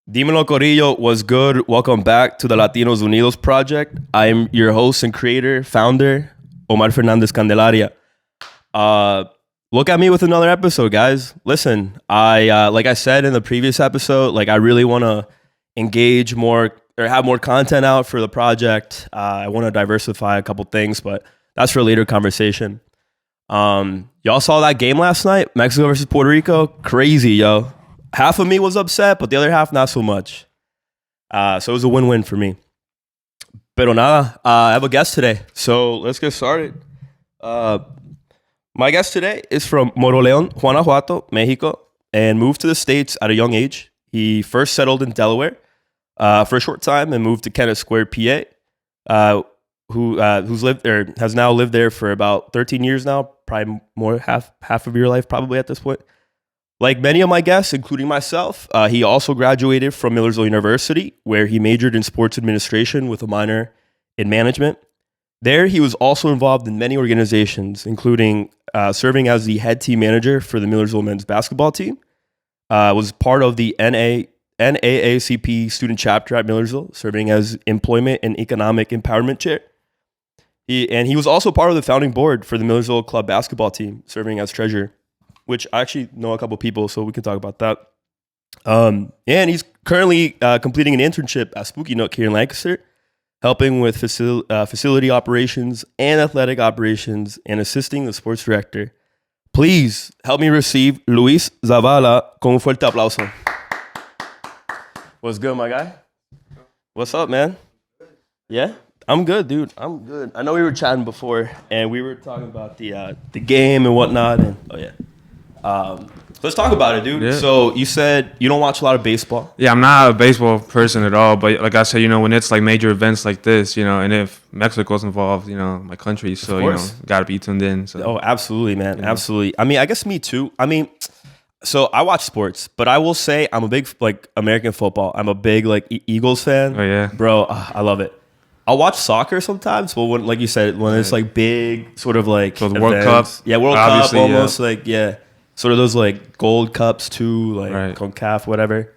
Dímelo, Corillo, was good. Welcome back to the Latinos Unidos project. I'm your host and creator, founder, Omar Fernandez Candelaria. Look at me with another episode, guys. Listen, like I said in the previous episode, I really want to engage more or have more content out for the project. I want to diversify a couple things, but that's for a later conversation. Y'all saw that game last night, Mexico versus Puerto Rico? Crazy, yo. Half of me was upset, but the other half not so much. So it was a win-win for me. Pero nada, I have a guest today, so let's get started. My guest today is from Moroleón, Guanajuato, Mexico, and moved to the States at a young age. He first settled in Delaware for a short time and moved to Kennett Square, PA. Who's lived or has now lived there for about 13 years now, probably more half of your life probably at this point. Like many of my guests, including myself, he also graduated from Millersville University, where he majored in sports administration with a minor in management. There, he was also involved in many organizations, including serving as the head team manager for the Millersville men's basketball team, was part of the NAACP student chapter at Millersville, serving as employment and economic empowerment chair. He was also part of the founding board for the Millersville club basketball team, serving as treasurer, which I actually know a couple people, so we can talk about that. And he's currently completing an internship at Spooky Nook here in Lancaster, helping with facility operations and athletic operations and assisting the sports director. Please help me receive Luis Zavala con un fuerte aplauso. What's good, my guy? What's up, man? Yeah? I'm good, dude. I'm good. I know we were chatting before, and we were talking about the game and whatnot. And let's talk about it, dude. Yeah. So you said you don't watch a lot of baseball. Yeah, I'm not a baseball person at all. But like I said, when it's like major events like this, and if Mexico's involved, my country, so got to be tuned in. So. Oh, absolutely, man, absolutely. I mean, I guess me too. I mean, so I watch sports, but I will say I'm a big American football. I'm a big Eagles fan. Oh yeah, bro, I love it. I'll watch soccer sometimes, but when, like you said, when it's big, sort of so the World Cup, World Cup, almost sort of those gold cups too, CONCACAF, whatever.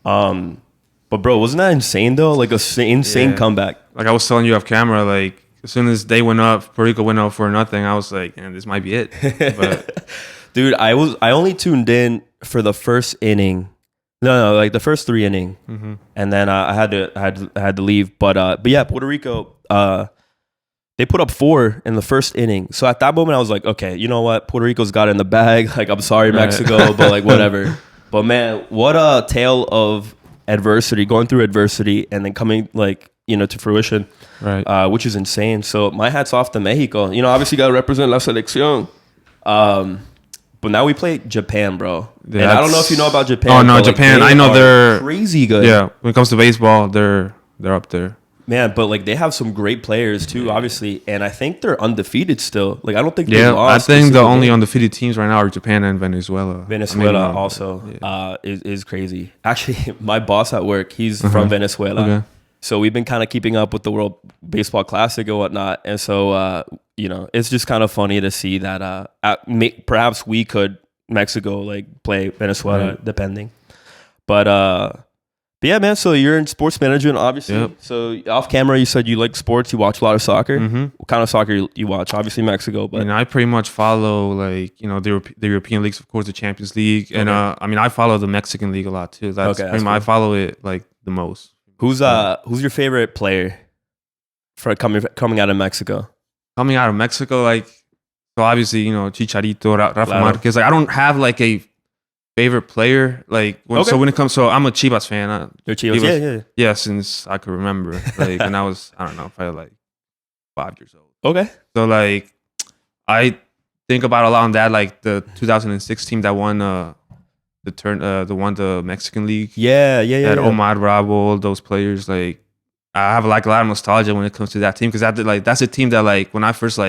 But bro, wasn't that insane though? Like insane comeback. Like I was telling you off camera, as soon as they went up, Puerto Rico went up for nothing. I was like, man, this might be it. But dude, I only tuned in for the first inning. No, the first three inning, and then I had to leave. But yeah, Puerto Rico, they put up 4 in the first inning. So at that moment, I was like, okay, you know what, Puerto Rico's got it in the bag. I'm sorry, Mexico, but whatever. But man, what a tale of adversity, going through adversity, and then coming to fruition, right? Which is insane. So my hat's off to Mexico. Obviously got to represent la selección. But now we play Japan, bro. And I don't know if you know about Japan. Oh no, Japan! I know they're crazy good. Yeah, when it comes to baseball, they're up there. Man, but they have some great players too, obviously, and I think they're undefeated still. I don't think they lost. I think the only undefeated teams right now are Japan and Venezuela. Also is crazy. Actually, my boss at work, he's from Venezuela. Okay. So we've been kind of keeping up with the World Baseball Classic and whatnot. And so, it's just kind of funny to see that perhaps we could, Mexico, play Venezuela, depending. But yeah, man, so you're in sports management, obviously. Yep. So off camera, you said you like sports. You watch a lot of soccer. Mm-hmm. What kind of soccer you watch? Obviously Mexico. But I pretty much follow, the European leagues, of course, the Champions League. And, I follow the Mexican League a lot, too. That's cool. I follow it, the most. Who's your favorite player for coming out of Mexico? Coming out of Mexico, so obviously, Chicharito, Rafa Marquez. I don't have a favorite player. So when it comes, so I'm a Chivas fan. You're Chivas, yeah. Yeah, since I could remember. When I was, I don't know, probably 5 years old. Okay. So I think about a lot on that, the 2006 team that won the Mexican League. Yeah. Omar Bravo, those players. I have a lot of nostalgia when it comes to that team because that's a team that when I first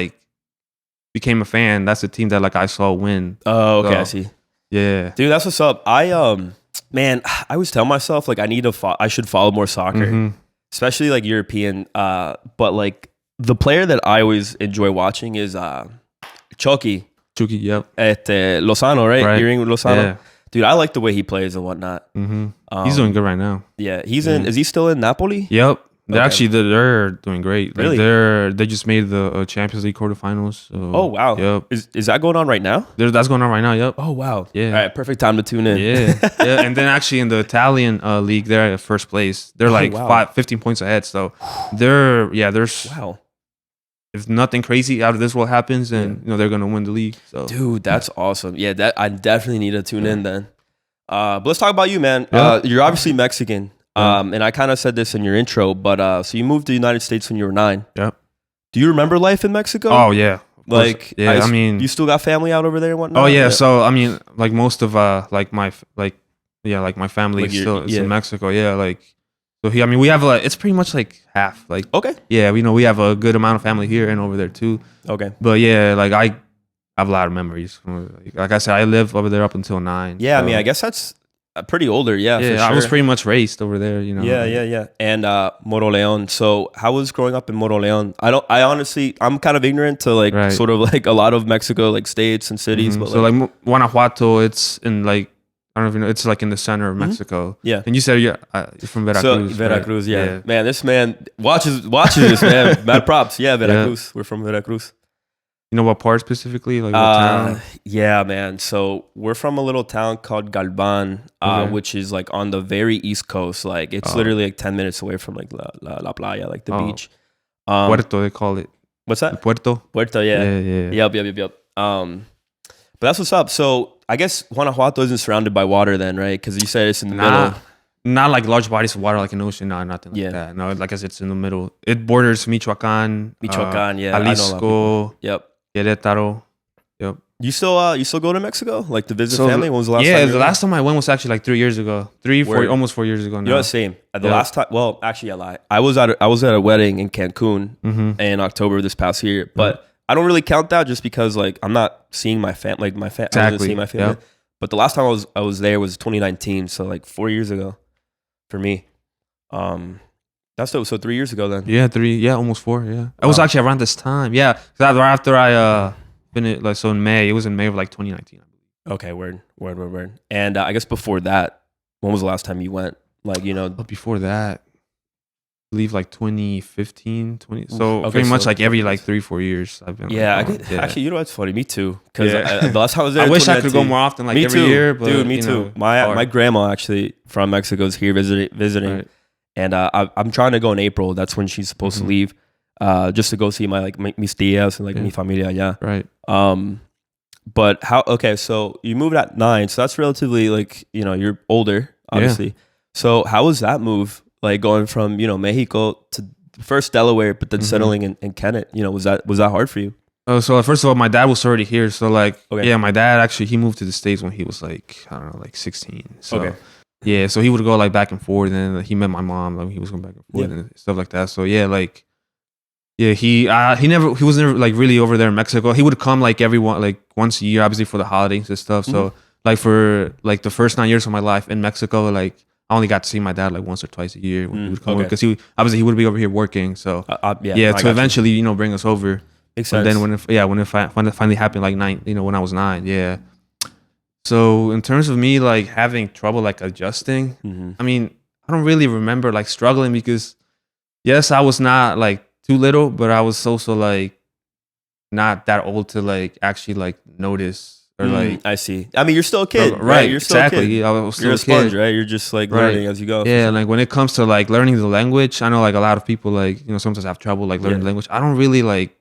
became a fan, that's a team that I saw win. Oh, okay, I see. Yeah, dude, that's what's up. I always tell myself I should follow more soccer, especially European. But the player that I always enjoy watching is Chucky. Yep. Lozano, right? You're in Lozano. Yeah. Dude, I like the way he plays and whatnot. He's doing good right now. Yeah, he's in. Is he still in Napoli? Yep. They're Okay. actually they're doing great. Like, Really? they just made the Champions League quarterfinals. So, Oh wow. Yep. Is that going on right now? That's going on right now. Yep. Oh wow. Yeah. All right, perfect time to tune in. Yeah. Yeah. And then actually in the Italian league, they're at first place. They're like wow. 15 points ahead. So there's Wow. if nothing crazy out of this world happens, then they're gonna win the league. So Dude, that's awesome. Yeah, that I definitely need to tune in then. But let's talk about you, man. Yeah. You're obviously Mexican. And I kind of said this in your intro, but so you moved to the United States when you were 9. Yep. Do you remember life in Mexico? Oh yeah. Like, yeah, I mean, you still got family out over there and whatnot? oh yeah. So I mean, like most of like my family Like is in Mexico. Yeah, like so I mean, we have it's pretty much like half. Like Okay. yeah, we have a good amount of family here and over there too. Okay. But yeah, like I have a lot of memories. Like I said, I lived over there up until 9. Yeah, so. I mean, I guess that's pretty older. Yeah, Yeah, for sure. I was pretty much raised over there. Yeah. And Moroleon. So how was growing up in Moroleon? I honestly, I'm kind of ignorant to like Right. sort of like a lot of Mexico like states and cities. But So like Guanajuato, it's in like I don't even know. It's like in the center of Mexico. Yeah. And you said you're from Veracruz. So Veracruz, yeah. Man, this man watches this, man. Mad props. Yeah, Veracruz. We're from Veracruz. You know what part specifically? Like what town? Yeah, man. So we're from a little town called Galban, which is like on the very east coast. Like it's literally like 10 minutes away from like La Playa, like the beach. Puerto, they call it. What's that? Puerto. Puerto, yeah. Yep. But that's what's up. So I guess Guanajuato isn't surrounded by water then, right? Because you said it's in the middle. Not like large bodies of water like an ocean. No, nothing like that. No, like I said, it's in the middle. It borders Michoacan. Jalisco. Yep. Querétaro. Yep. You still go to Mexico? Like to visit family? When was the last time? Yeah, the last time I went was actually like 3 years ago. Almost 4 years ago now. You know, same. The last time, well, actually I lie. I was at a wedding in Cancun in October this past year, but I don't really count that just because like I'm not seeing my family. Like I wasn't seeing my family. Yep. But the last time I was there was 2019, so like 4 years ago for me. That's so 3 years ago then. Yeah, 3. Yeah, almost 4. Yeah, it was actually around this time. Yeah, because after I finished, like so in May. It was in May of like 2019. Okay, word. And I guess before that, when was the last time you went? Like But before that, I believe like 2015, 20. So pretty much like every like 3-4 years I've been. Yeah, actually, you know what's funny? Me too. Because the last time I was there, I wish I could go more often, like every year. But, dude, me too. My grandma actually from Mexico is here visiting. Right. And I'm trying to go in April. That's when she's supposed to leave, just to go see my mis tías and like mi familia. Yeah. Right. But how? Okay, so you moved at 9, so that's relatively like you're older, obviously. Yeah. So how was that move? Like going from Mexico to first Delaware, but then settling in Kennett. Was that hard for you? Oh, so first of all, my dad was already here. So like, my dad actually he moved to the States when he was like I don't know, like 16. So yeah, so he would go like back and forth, and then he met my mom. Like he was going back and forth and stuff like that. So he was never like really over there in Mexico. He would come like once a year, obviously for the holidays and stuff. So like for like the first 9 years of my life in Mexico, like I only got to see my dad like once or twice a year when he would come because he would be over here working. So to eventually bring us over. Makes sense. And then when it finally happened like 9, when I was 9, yeah. So in terms of me like having trouble like adjusting, I mean I don't really remember like struggling because yes, I was not like too little, but I was also like not that old to like actually like notice or like. I see. I mean, you're still a kid, right? You're still exactly. A kid. I was still you're a sponge, right? You're just like learning as you go. Yeah, like when it comes to like learning the language, I know like a lot of people like sometimes have trouble like learning the language. I don't really like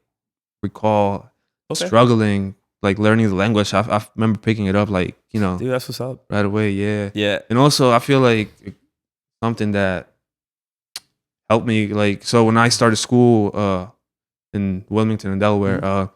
recall struggling like learning the language. I remember picking it up like dude, that's what's up right away. Yeah. And also I feel like something that helped me like so when I started school in Wilmington in Delaware,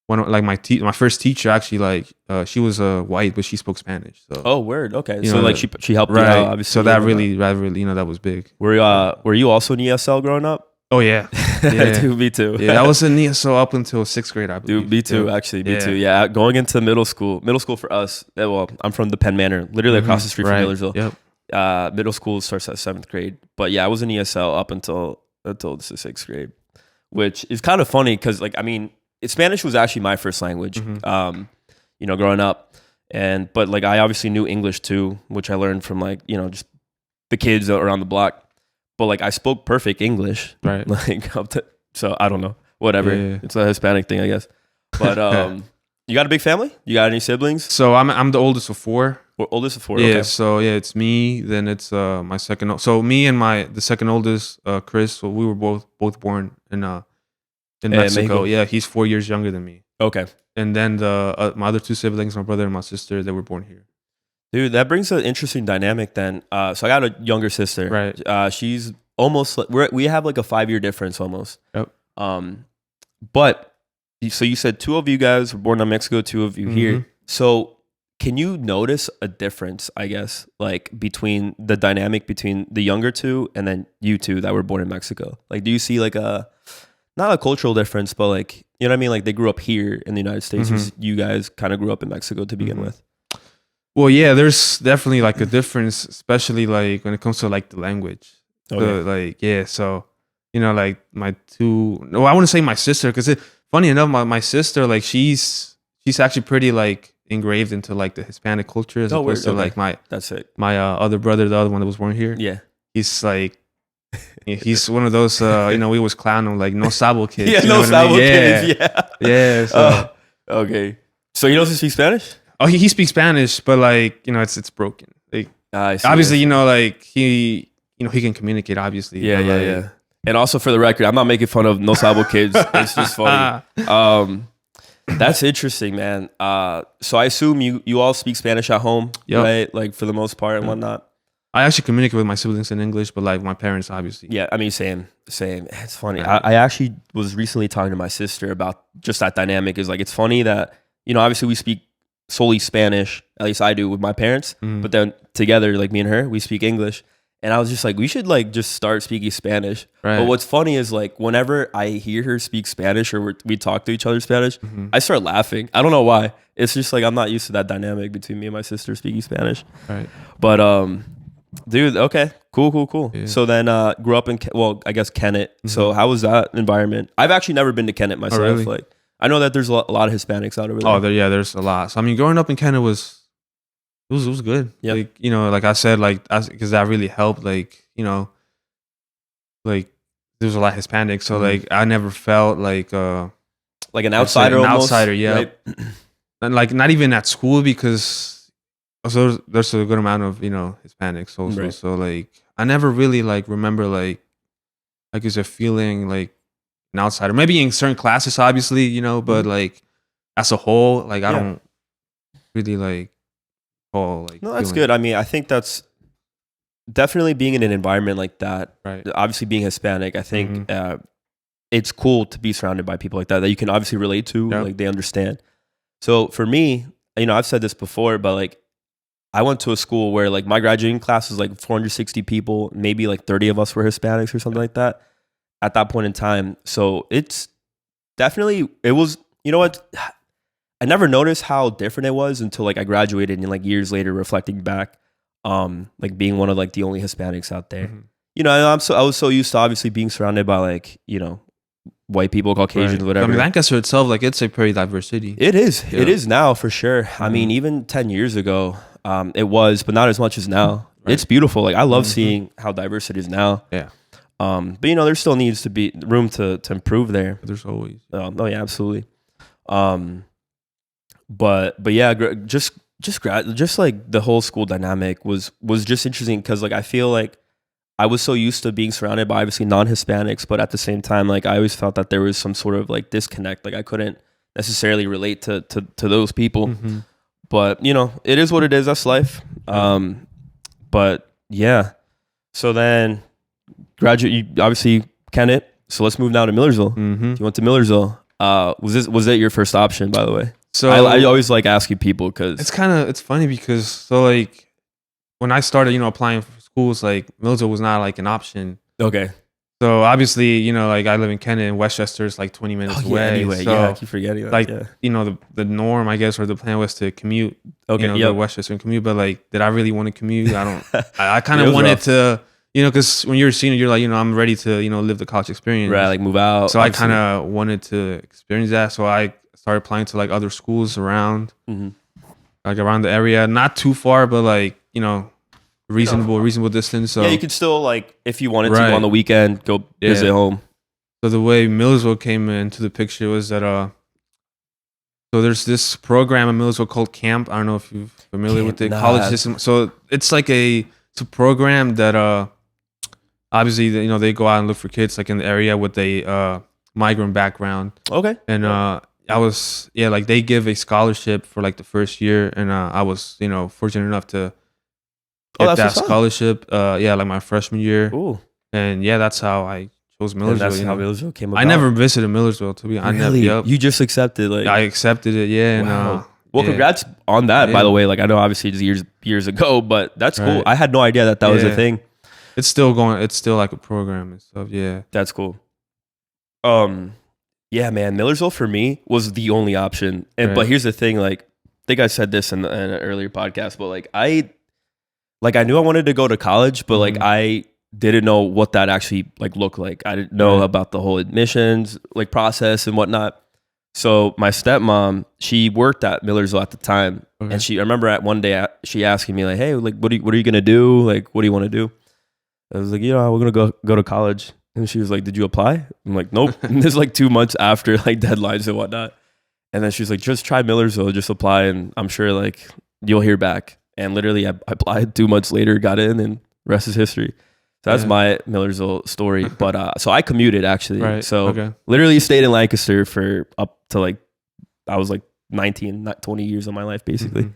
one of, like my first teacher actually like she was white but she spoke Spanish. So word. Okay. So like she helped you out obviously. So that really that was big. Were you also in ESL growing up? Oh yeah. Dude, me too. Yeah, I was in ESL up until 6th grade, I believe. Dude, me too. Actually, me too. Yeah, going into middle school for us. Well, I'm from the Penn Manor, literally across the street from Millersville. Yep. Middle school starts at 7th grade, but yeah, I was in ESL up until the 6th grade, which is kind of funny because like I mean, Spanish was actually my first language. Growing up, But like I obviously knew English too, which I learned from like, you know, just the kids around the block. But like I spoke perfect English. Right. Like so I don't know. Whatever. Yeah. It's a Hispanic thing, I guess. But you got a big family? You got any siblings? So I'm the oldest of four. Oldest of four. Yeah. Okay. So yeah, it's me. Then it's my second. So me and the second oldest, Chris. So we were both born in Mexico. Mexico. Yeah, he's 4 years younger than me. Okay. And then my other two siblings, my brother and my sister, they were born here. Dude, that brings an interesting dynamic then. So I got a younger sister. Right. She's almost we have like a 5-year difference almost. Yep. But so you said 2 of you guys were born in Mexico, 2 of you here. Mm-hmm. So can you notice a difference, I guess, like between the dynamic between the younger 2 and then you 2 that were born in Mexico? Like, do you see like not a cultural difference, but like, you know what I mean? Like they grew up here in the United States. Mm-hmm. You guys kind of grew up in Mexico to begin with. Well, yeah, there's definitely like a difference, especially like when it comes to like the language. Like, yeah, so, you know, like I wouldn't say my sister, because funny enough, my sister, like she's actually pretty like engraved into like the Hispanic culture as opposed to like my other brother, the other one that was born here. Yeah. He's like, he's one of those, you know, we always clown him like no sabo kids. Yeah, you no know sabo kids. Yeah. Yeah. So. Okay. So he knows to speak Spanish? Oh, he speaks Spanish, but like, you know, it's broken. Like, obviously, you know, like he can communicate, obviously. Yeah. And also for the record, I'm not making fun of no sabo kids. It's just funny. That's interesting, man. So I assume you all speak Spanish at home, right? Like for the most part and whatnot. I actually communicate with my siblings in English, but like my parents, obviously. Yeah, I mean, same. It's funny. I actually was recently talking to my sister about just that dynamic. Is like, it's funny that, you know, obviously we speak solely Spanish, at least I do with my parents, but then together, like me and her, we speak English. And I was just like, we should like just start speaking Spanish. Right. But what's funny is like whenever I hear her speak Spanish or we talk to each other Spanish, I start laughing. I don't know why. It's just like I'm not used to that dynamic between me and my sister speaking Spanish. Right. But dude, okay, cool. Yeah. So then grew up in I guess Kennett. So how was that environment? I've actually never been to Kennett myself. Oh, really? Like I know that there's a lot of Hispanics out over there. Oh, there's a lot. So I mean, growing up in Kennett was good. Yeah. Like, you know, like I said, like because that really helped. Like, you know, like there was a lot of Hispanics, so like I never felt like an outsider. Outsider, yeah. Right? And like not even at school, because also there's a good amount of, you know, Hispanics also. Right. So like I never really like remember like is a feeling like an outsider. Maybe in certain classes, obviously, you know, but like as a whole, like I don't really like. Like no, that's good. I mean, I think that's definitely being in an environment like that. Right. Obviously, being Hispanic, I think it's cool to be surrounded by people like that you can obviously relate to. Yep. Like they understand. So for me, you know, I've said this before, but like I went to a school where like my graduating class was like 460 people, maybe like 30 of us were Hispanics or something like that at that point in time. So it's definitely, it was, you know what? I never noticed how different it was until like I graduated and like years later reflecting back, like being one of like the only Hispanics out there. You know, I was so used to obviously being surrounded by like, you know, white people, Caucasians, whatever. I mean, Lancaster itself, like it's a pretty diverse city. It is. Yeah. It is now for sure. I mean, even 10 years ago, it was, but not as much as now. Right. It's beautiful. Like I love seeing how diverse it is now. Yeah. But you know, there still needs to be room to improve there. There's always. Oh yeah, absolutely. But yeah, just like the whole school dynamic was just interesting because like I feel like I was so used to being surrounded by obviously non-Hispanics, but at the same time, like I always felt that there was some sort of like disconnect. Like I couldn't necessarily relate to those people. But you know, it is what it is. That's life. But yeah. So then you obviously Kennett. So let's move now to Millersville. You went to Millersville. Was that your first option, by the way? So I always like asking people because it's funny because so like when I started, you know, applying for schools, like Millersville was not like an option. Okay. So obviously, you know, like I live in Kennett and Westchester is like 20 minutes away. Anyway, so, I keep forgetting that. Like, you know, the norm, I guess, or the plan was to commute. Okay. You know, go to Westchester and commute. But like, did I really want to commute? I don't. I kind of wanted to, you know, because when you're a senior, you're like, you know, I'm ready to, you know, live the college experience. Right, like move out. So obviously. I kind of wanted to experience that. So I started applying to like other schools around. like around the area, not too far, but like reasonable distance. So yeah, you could still like if you wanted to Right. go on the weekend, go visit home. So the way Millersville came into the picture was that so there's this program in Millersville called Camp. I don't know if you're familiar with the college system. So it's like it's a program that obviously they go out and look for kids like in the area with a migrant background. Okay. And I was like they give a scholarship for like the first year, and I was fortunate enough to get that scholarship. Like my freshman year. Ooh. And that's how I chose Millersville. And that's how Millersville came about. I never visited Millersville to be honest. Really? Yep. You just accepted like I accepted it, yeah. Wow. Well, congrats on that, by the way. Like I know obviously it's years ago, but that's cool. I had no idea that was a thing. It's still going. It's still like a program and stuff. Yeah, that's cool. Yeah, man, Millersville for me was the only option. And but here's the thing, like I think I said this in an earlier podcast, but like I knew I wanted to go to college, but like I didn't know what that actually like looked like. I didn't know about the whole admissions like process and whatnot. So my stepmom, she worked at Millersville at the time, and I remember at one day she asking me like, "Hey, like what are you gonna do? Like what do you want to do?" I was like, we're gonna go to college. And she was like, "Did you apply?" I'm like, "Nope." And this is like 2 months after like deadlines and whatnot. And then she's like, "Just try Millersville, just apply, and I'm sure like you'll hear back." And literally, I applied 2 months later, got in, and rest is history. So that's my Millersville story. But so I commuted actually. Right. So literally stayed in Lancaster for up to like I was like 19, not 20 years of my life basically,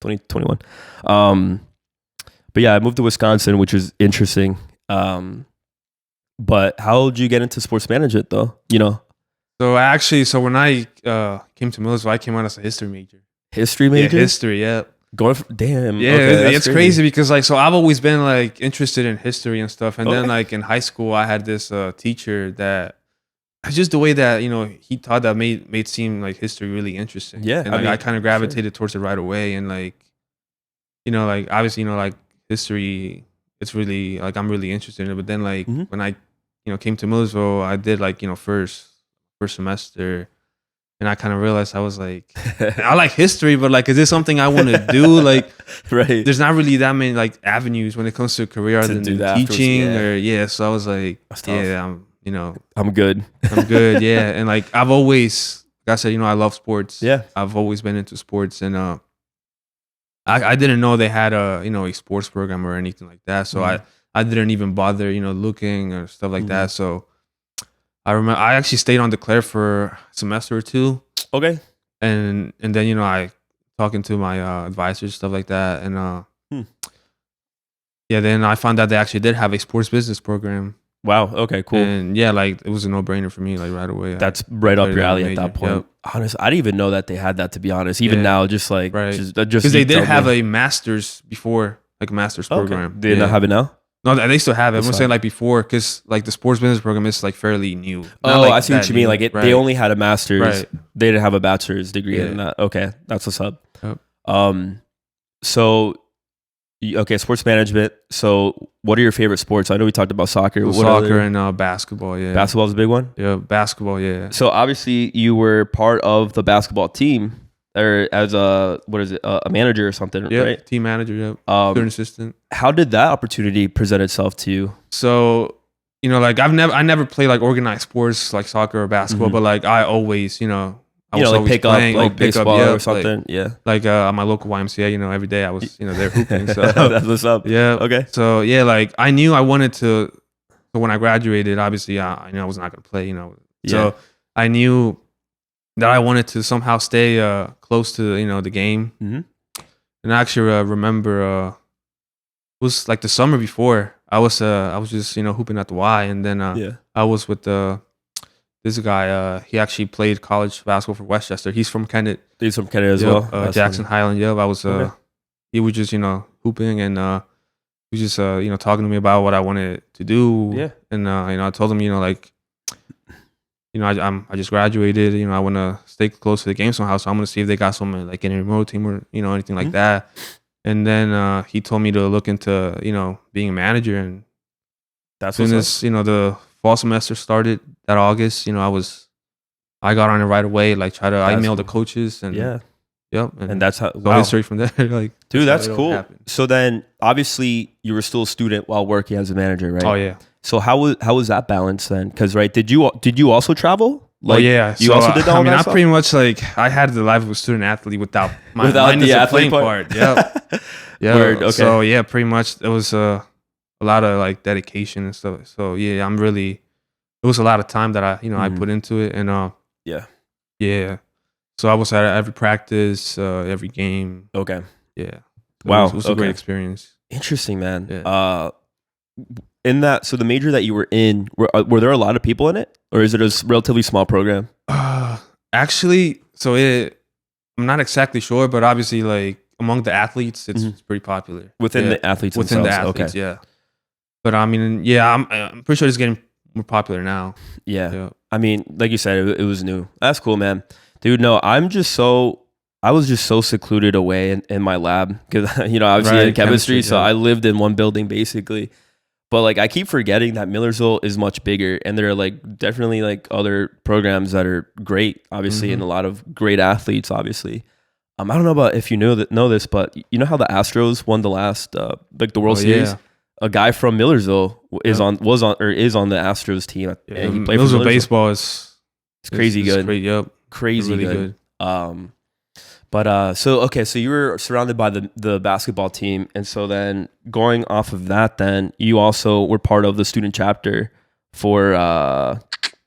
20, 21. But yeah, I moved to Wisconsin, which was interesting. But how did you get into sports management though? So when I came to Millersville, I came out as a history major. History major? Yeah, history, yeah. Damn. Yeah, okay, it's crazy because like, so I've always been like interested in history and stuff. And then like in high school, I had this teacher that just the way that, he taught that made seem like history really interesting. Yeah. And like, I kind of gravitated towards it right away. And like, like obviously, like history, it's really like, I'm really interested in it. But then like when I, came to Millersville, I did like, first semester. And I kind of realized I was like, I like history, but like, is this something I want to do? Like, there's not really that many like avenues when it comes to a career other than teaching or So I was like, I'm good. I'm good. Yeah. And like, I've always, like I said, I love sports. Yeah. I've always been into sports, and I didn't know they had a sports program or anything like that. So I didn't even bother, looking or stuff like that. So I remember I actually stayed on Declare for a semester or two. Okay. And then, I talking to my advisors, stuff like that. And then I found out they actually did have a sports business program. Wow. Okay, cool. And like it was a no-brainer for me, like right away. That's right up your alley at that point. Yep. Honestly, I didn't even know that they had that, to be honest. Even now, just like just because they did have a master's before, like a master's program. They not have it now? No, they still have it. I'm saying like before, because like the sports business program is like fairly new. Like I see what you mean. Like they only had a master's. They didn't have a bachelor's degree in that. Okay, that's what's up. Yep. So, sports management. So, what are your favorite sports? I know we talked about soccer. Soccer and basketball. Yeah, basketball is a big one. Yeah, basketball. Yeah. So obviously, you were part of the basketball team. Or as a manager or something, right? Team manager, student assistant. How did that opportunity present itself to you? So, like I never played like organized sports like soccer or basketball, but like I always, I was like pick playing, up like baseball or something. Like at my local YMCA, every day I was, there hooping. So that's what's up. Yeah. Okay. So like I knew I wanted to. So when I graduated, obviously I knew I was not going to play. So I knew that I wanted to somehow stay close to the game. And I actually remember it was like the summer before I was just hooping at the Y, and then I was with this guy. He actually played college basketball for Westchester. He's from Kennett. He's from Kennett as well. Jackson Highland. Yeah, I was. He was just hooping, and he was just talking to me about what I wanted to do. Yeah, and I told him like. I just graduated. I want to stay close to the game somehow. So I'm gonna see if they got someone like in a remote team or anything like that. And then he told me to look into being a manager. And that's as soon as the fall semester started that August, I got on it right away. Like I emailed the coaches and Yep. And that's how. the Wow, history from there. Like, dude, that's how it all cool. happened. So then, obviously, you were still a student while working as a manager, right? Oh yeah. So how was that balance then? Because right, did you also travel? Like, yeah. You So, also did all I mean, that I stuff? pretty much like I had the life of a student athlete without Without minus the the athlete playing part? Yep. Yeah. Word, okay. So yeah, pretty much it was a lot of like dedication and stuff. So yeah, it was a lot of time that I I Mhm. put into it, and Yeah. yeah. So I was at every practice, every game. Okay. Yeah. Wow, It was a great okay. experience. Interesting, man. Yeah. In that, so the major that you were in, were there a lot of people in it, or is it a relatively small program? Actually, I'm not exactly sure, but obviously, like among the athletes, it's pretty popular Within Yeah. the athletes within the themselves? athletes. Okay. Yeah, but I mean, yeah, I'm pretty sure it's getting more popular now. Yeah. Yeah. I mean, like you said, it was new. That's cool, man. Dude, no, I was just so secluded away in my lab because, obviously Right, in chemistry, so yeah. I lived in one building basically. But like, I keep forgetting that Millersville is much bigger, and there are like definitely like other programs that are great, obviously, and a lot of great athletes, obviously. I don't know about if you know this, but you know how the Astros won the last like the World Oh, Series. yeah. A guy from Millersville is Yeah. on the Astros team, Yeah, and he played for Millersville Millersville. baseball is It's crazy is good. Great, yep, Crazy really good. So you were surrounded by the basketball team, and so then going off of that, then you also were part of the student chapter for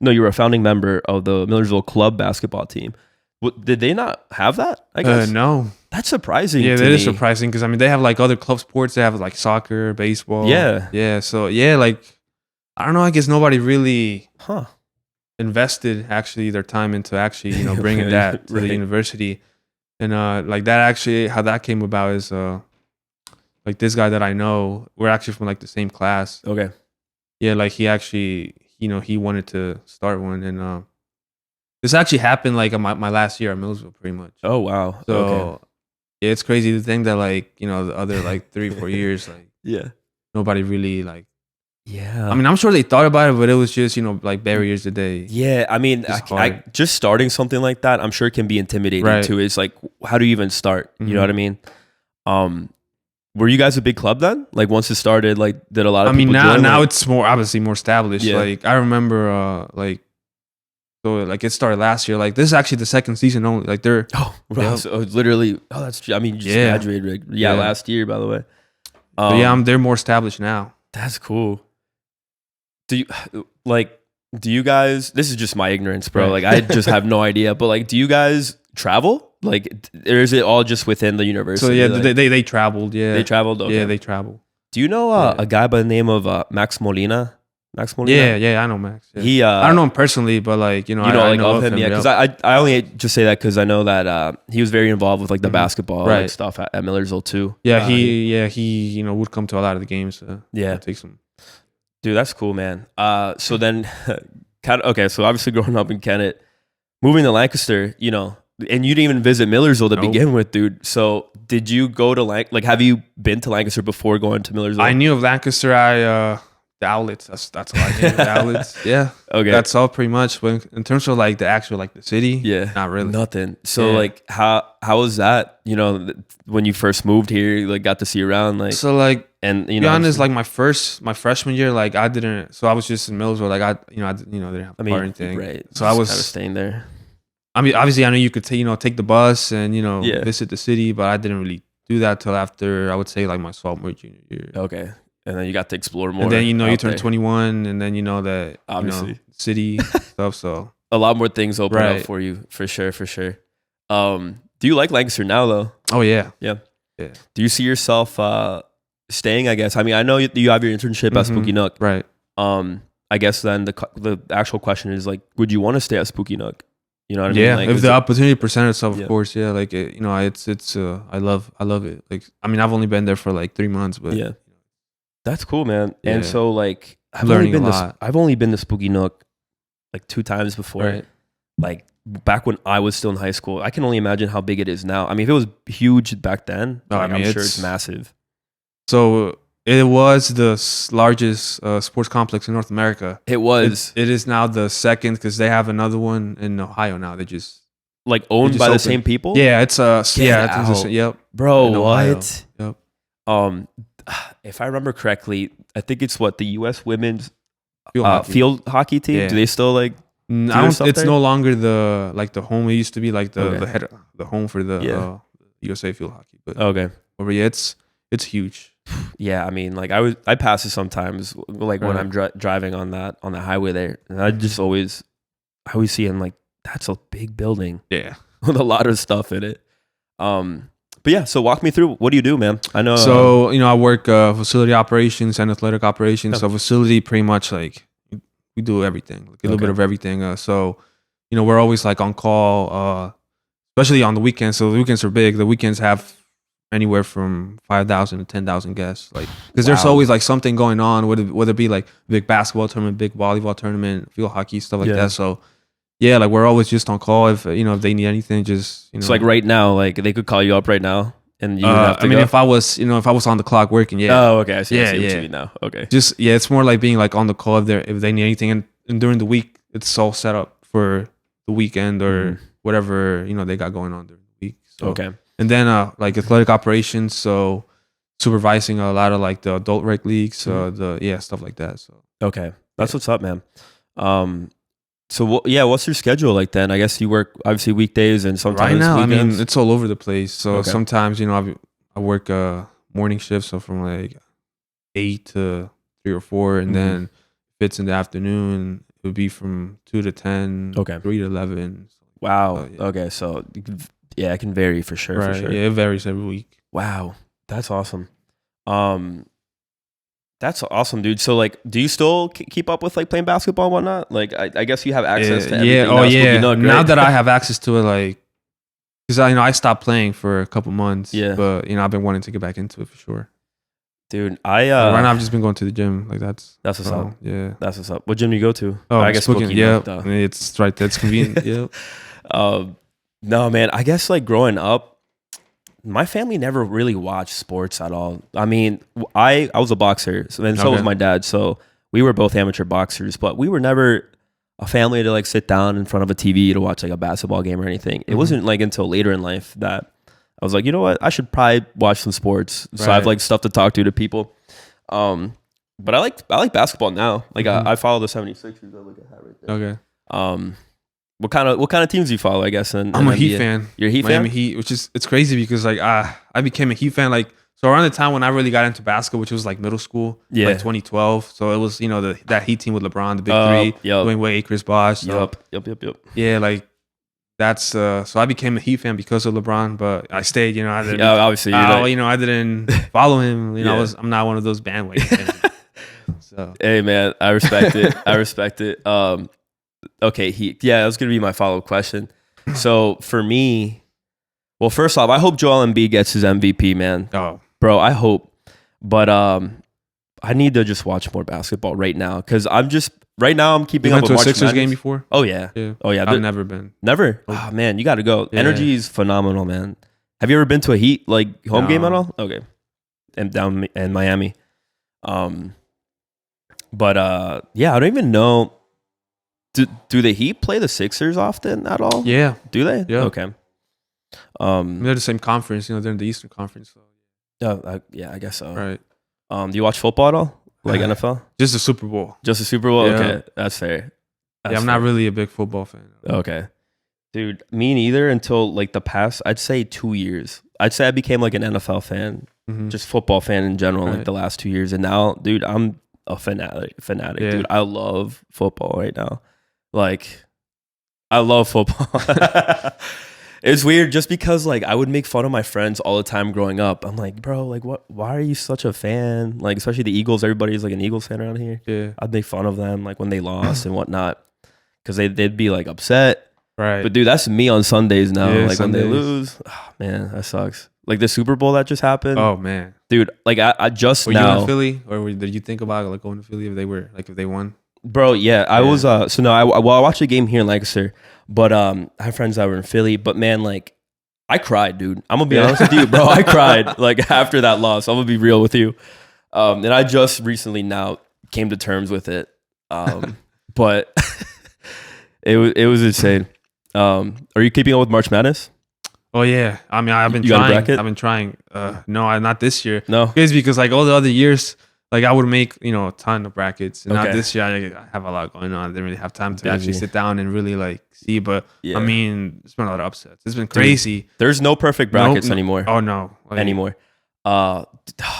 no, you were a founding member of the Millersville club basketball team. Did they not have that? I guess No. that's surprising. Yeah, to that is me. surprising because I mean they have like other club sports. They have like soccer, baseball. Yeah. Yeah. So yeah, like I don't know. I guess nobody really Huh? invested actually their time into actually bringing Right, that to the right. university, and like that actually how that came about is like this guy that I know, we're actually from like the same class. Okay. Yeah, like he actually he wanted to start one, and this actually happened like in my last year at Millsville pretty much. Oh wow. So Okay. yeah, it's crazy to think that like the other like 3-4 years like Yeah. nobody really like. Yeah. I mean, I'm sure they thought about it, but it was just like barriers that they. Yeah, I mean, It's I hard. just starting something like that, I'm sure it can be intimidating Right. too. It's like, how do you even start? You know Mhm. what I mean? Were you guys a big club then? Like once it started, like did a lot of I mean, people now join? now Like, it's more obviously more established. Yeah. Like I remember, like so like it started last year. Like this is actually the second season only. Like they're oh, wow, Yeah. so it's literally. Oh, that's. I mean, you just Yeah. graduated. Like, Yeah. last year, by the way. so yeah, they're more established now. That's cool. Do you like? Do you guys? This is just my ignorance, bro. Right. Like I just have no idea. But like, do you guys travel? Like, or is it all just within the university? So yeah, like, they traveled. Yeah, they traveled. Okay. Yeah, they travel. Do you know Yeah. a guy by the name of Max Molina? Max Molina. Yeah, I know Max. Yeah. He. I don't know him personally, but like I like know of him, yeah. Because I only just say that because I know that he was very involved with like the basketball like, Right. stuff at Millersville too. Yeah, he would come to a lot of the games. Yeah. take some. Dude, that's cool, man. So then, okay, so obviously growing up in Kennett, moving to Lancaster, and you didn't even visit Millersville to Nope. begin with, dude. So did you go to like have you been to Lancaster before going to Millersville? I knew of Lancaster. The outlets. That's all I knew. The outlets. Yeah. Okay. That's all pretty much. But in terms of like the actual like the city, Yeah, not really. nothing. So Yeah. like, how was that? When you first moved here, you, like got to see around, like, So like, and to be honest, like my freshman year, like I didn't. So I was just in Millsville. Like I didn't have a car or anything. right? So I was kind of staying there. I mean, obviously, I know you could take the bus and Yeah. visit the city, but I didn't really do that till after I would say like my sophomore junior year. Okay, and then you got to explore more. And then you out turn there. 21, and then that Obviously. city stuff. So A lot more things open up Right. for you, for sure, for sure. Do you like Lancaster now, though? oh yeah, Yeah. Yeah. Do you see yourself staying? I guess. I mean, I know you have your internship at Mhm. Spooky Nook. right. I guess then the actual question is like, would you want to stay at Spooky Nook? You know what I mean? Yeah, Like, if is the it- opportunity presented itself, Yeah. of course, yeah. Like it's I love it. Like I mean, I've only been there for like 3 months, but yeah, that's cool, man. And Yeah. so like, Learning a lot. I've only been to Spooky Nook like 2 times before. right. Like back when I was still in high school. I can only imagine how big it is now. I mean, if it was huge back then, No, I like, mean, I'm sure it's it's- massive. So it was the largest sports complex in North America. It was It is now the second because they have another one in Ohio now. They just like owned just by the opened. same people? Yeah, it's Get I think it's out. yep. Bro, in Ohio. what? Yep. If I remember correctly, I think it's what the U.S. women's Field hockey. hockey team. Yeah. Do they still like? I their don't. stuff It's there? no longer the home. It used to be like the Okay. the home for the Yeah. USA field hockey. But Okay. over yeah, it's huge. Yeah, I mean, like I pass it sometimes, like when Right. I'm driving on that highway there, and I just always see it, and like that's a big building Yeah. with a lot of stuff in it. But yeah, so walk me through. What do you do, man? I know. So I work facility operations and athletic operations. Yeah. So facility, pretty much like we do everything, like a little Okay. bit of everything. So we're always like on call, especially on the weekends. So the weekends are big. The weekends have anywhere from 5,000 to 10,000 guests, like because there's Wow. always like something going on, whether it be like big basketball tournament, big volleyball tournament, field hockey, stuff like Yeah. that. So yeah, like we're always just on call. If if they need anything, just it's like right now, like they could call you up right now, and you would have to I mean, go? if I was on the clock working, yeah. Oh, okay. I see. I Yeah, see what yeah. you mean now. Okay. Just it's more like being like on the call if they need anything, and during the week it's all set up for the weekend or whatever they got going on during the week. So Okay. and then like athletic operations, so supervising a lot of like the adult rec leagues, stuff like that. So Okay. That's what's up, man. So what's your schedule like then? I guess you work obviously weekdays and sometimes right now, weekends. I mean, it's all over the place. So Okay. sometimes I work morning shift, so from like 8 to 3 or 4, and then if it's in the afternoon, it would be from 2 to 10, Okay. 3 to 11. Wow. Yeah. Okay. So yeah, it can vary for sure. Right. For sure. Yeah, it varies every week. Wow. That's awesome. That's awesome, dude. So like, do you still keep up with like playing basketball and whatnot? Like, I guess you have access to everything. Yeah. now, Oh so yeah. you know it great. Now that I have access to it, like, because I stopped playing for a couple months. Yeah. But I've been wanting to get back into it for sure. Dude, right now I've just been going to the gym. Like that's what's up. Yeah. That's what's up. What gym do you go to? Oh, I guess Spokane. Spokane. Yeah. Duh. It's right there. It's convenient. Yeah. No, man. I guess like growing up, my family never really watched sports at all. I mean, I was a boxer, so was Okay. my dad. So we were both amateur boxers, but we were never a family to like sit down in front of a TV to watch like a basketball game or anything. It wasn't like until later in life that I was like, you know what, I should probably watch some sports. So I have Right. like stuff to talk to people. But I like basketball now. Like I follow the 76ers. I look at that right there. Okay. What kind of teams do you follow? I guess I'm a Heat NBA? fan. You're a Heat Miami fan? Heat, which is it's crazy because like I became a Heat fan like so around the time when I really got into basketball, which was like middle school, Yeah. like 2012. So it was that Heat team with LeBron, the big three, Yep. Dwayne Wade, Chris Bosh. So, Yep. yeah, like that's so I became a Heat fan because of LeBron, but I stayed. I didn't. Yeah, obviously. I didn't follow him. Yeah. I'm not one of those bandwagon fans. So Hey man, I respect it. I respect it. Okay, that was gonna be my follow-up question. So for me, well, first off, I hope Joel Embiid gets his MVP, man. oh Bro, I hope. But I need to just watch more basketball right now because I'm keeping you up went with to a March Sixers Madness. game before? Oh yeah. Yeah. Oh yeah. I've never been. Never. Oh man, you got to go. Yeah. Energy is phenomenal, man. Have you ever been to a Heat like home game at all? Okay. And down in Miami. But yeah, I don't even know. Do the Heat play the Sixers often at all? Yeah. Do they? Yeah. Okay. They're the same conference. They're in the Eastern Conference. So. Yeah, I guess so. Right. Do you watch football at all? Like NFL? Just the Super Bowl. Just the Super Bowl? Yeah. Okay, that's fair. Yeah, I'm not really a big football fan. Okay. Dude, me neither until like the past, I'd say 2 years. I'd say I became like an NFL fan, just football fan in general, like Right. the last 2 years. And now, dude, I'm a fanatic, Yeah. dude. I love football right now. Like, I love football. It's weird just because like I would make fun of my friends all the time growing up. I'm like, bro, like why are you such a fan? Like, especially the Eagles, everybody's like an Eagles fan around here. Yeah. I'd make fun of them like when they lost and whatnot. Cause they'd be like upset. Right. But dude, that's me on Sundays now. Yeah, like when they Sundays. lose. Oh, man, that sucks. Like the Super Bowl that just happened. Oh man. Dude, like I just Were you now in Philly, or did you think about like going to Philly if they won? Bro, yeah, I was so no, I watched the game here in Lancaster, but I have friends that were in Philly, but man, like I cried, dude. I'm gonna be honest with you, bro. I cried like after that loss. I'm gonna be real with you. And I just recently now came to terms with it. But it was insane. Are you keeping up with March Madness? Oh yeah, I mean I've been You got a trying. bracket? I've been trying. No, not this year. No. It's because like all the other years, like I would make a ton of brackets. And now Okay. this year I have a lot going on. I didn't really have time to Busy. actually sit down and really like see. But Yeah. I mean, it's been a lot of upsets. It's been crazy. There's no perfect brackets anymore. Oh no, like, Anymore.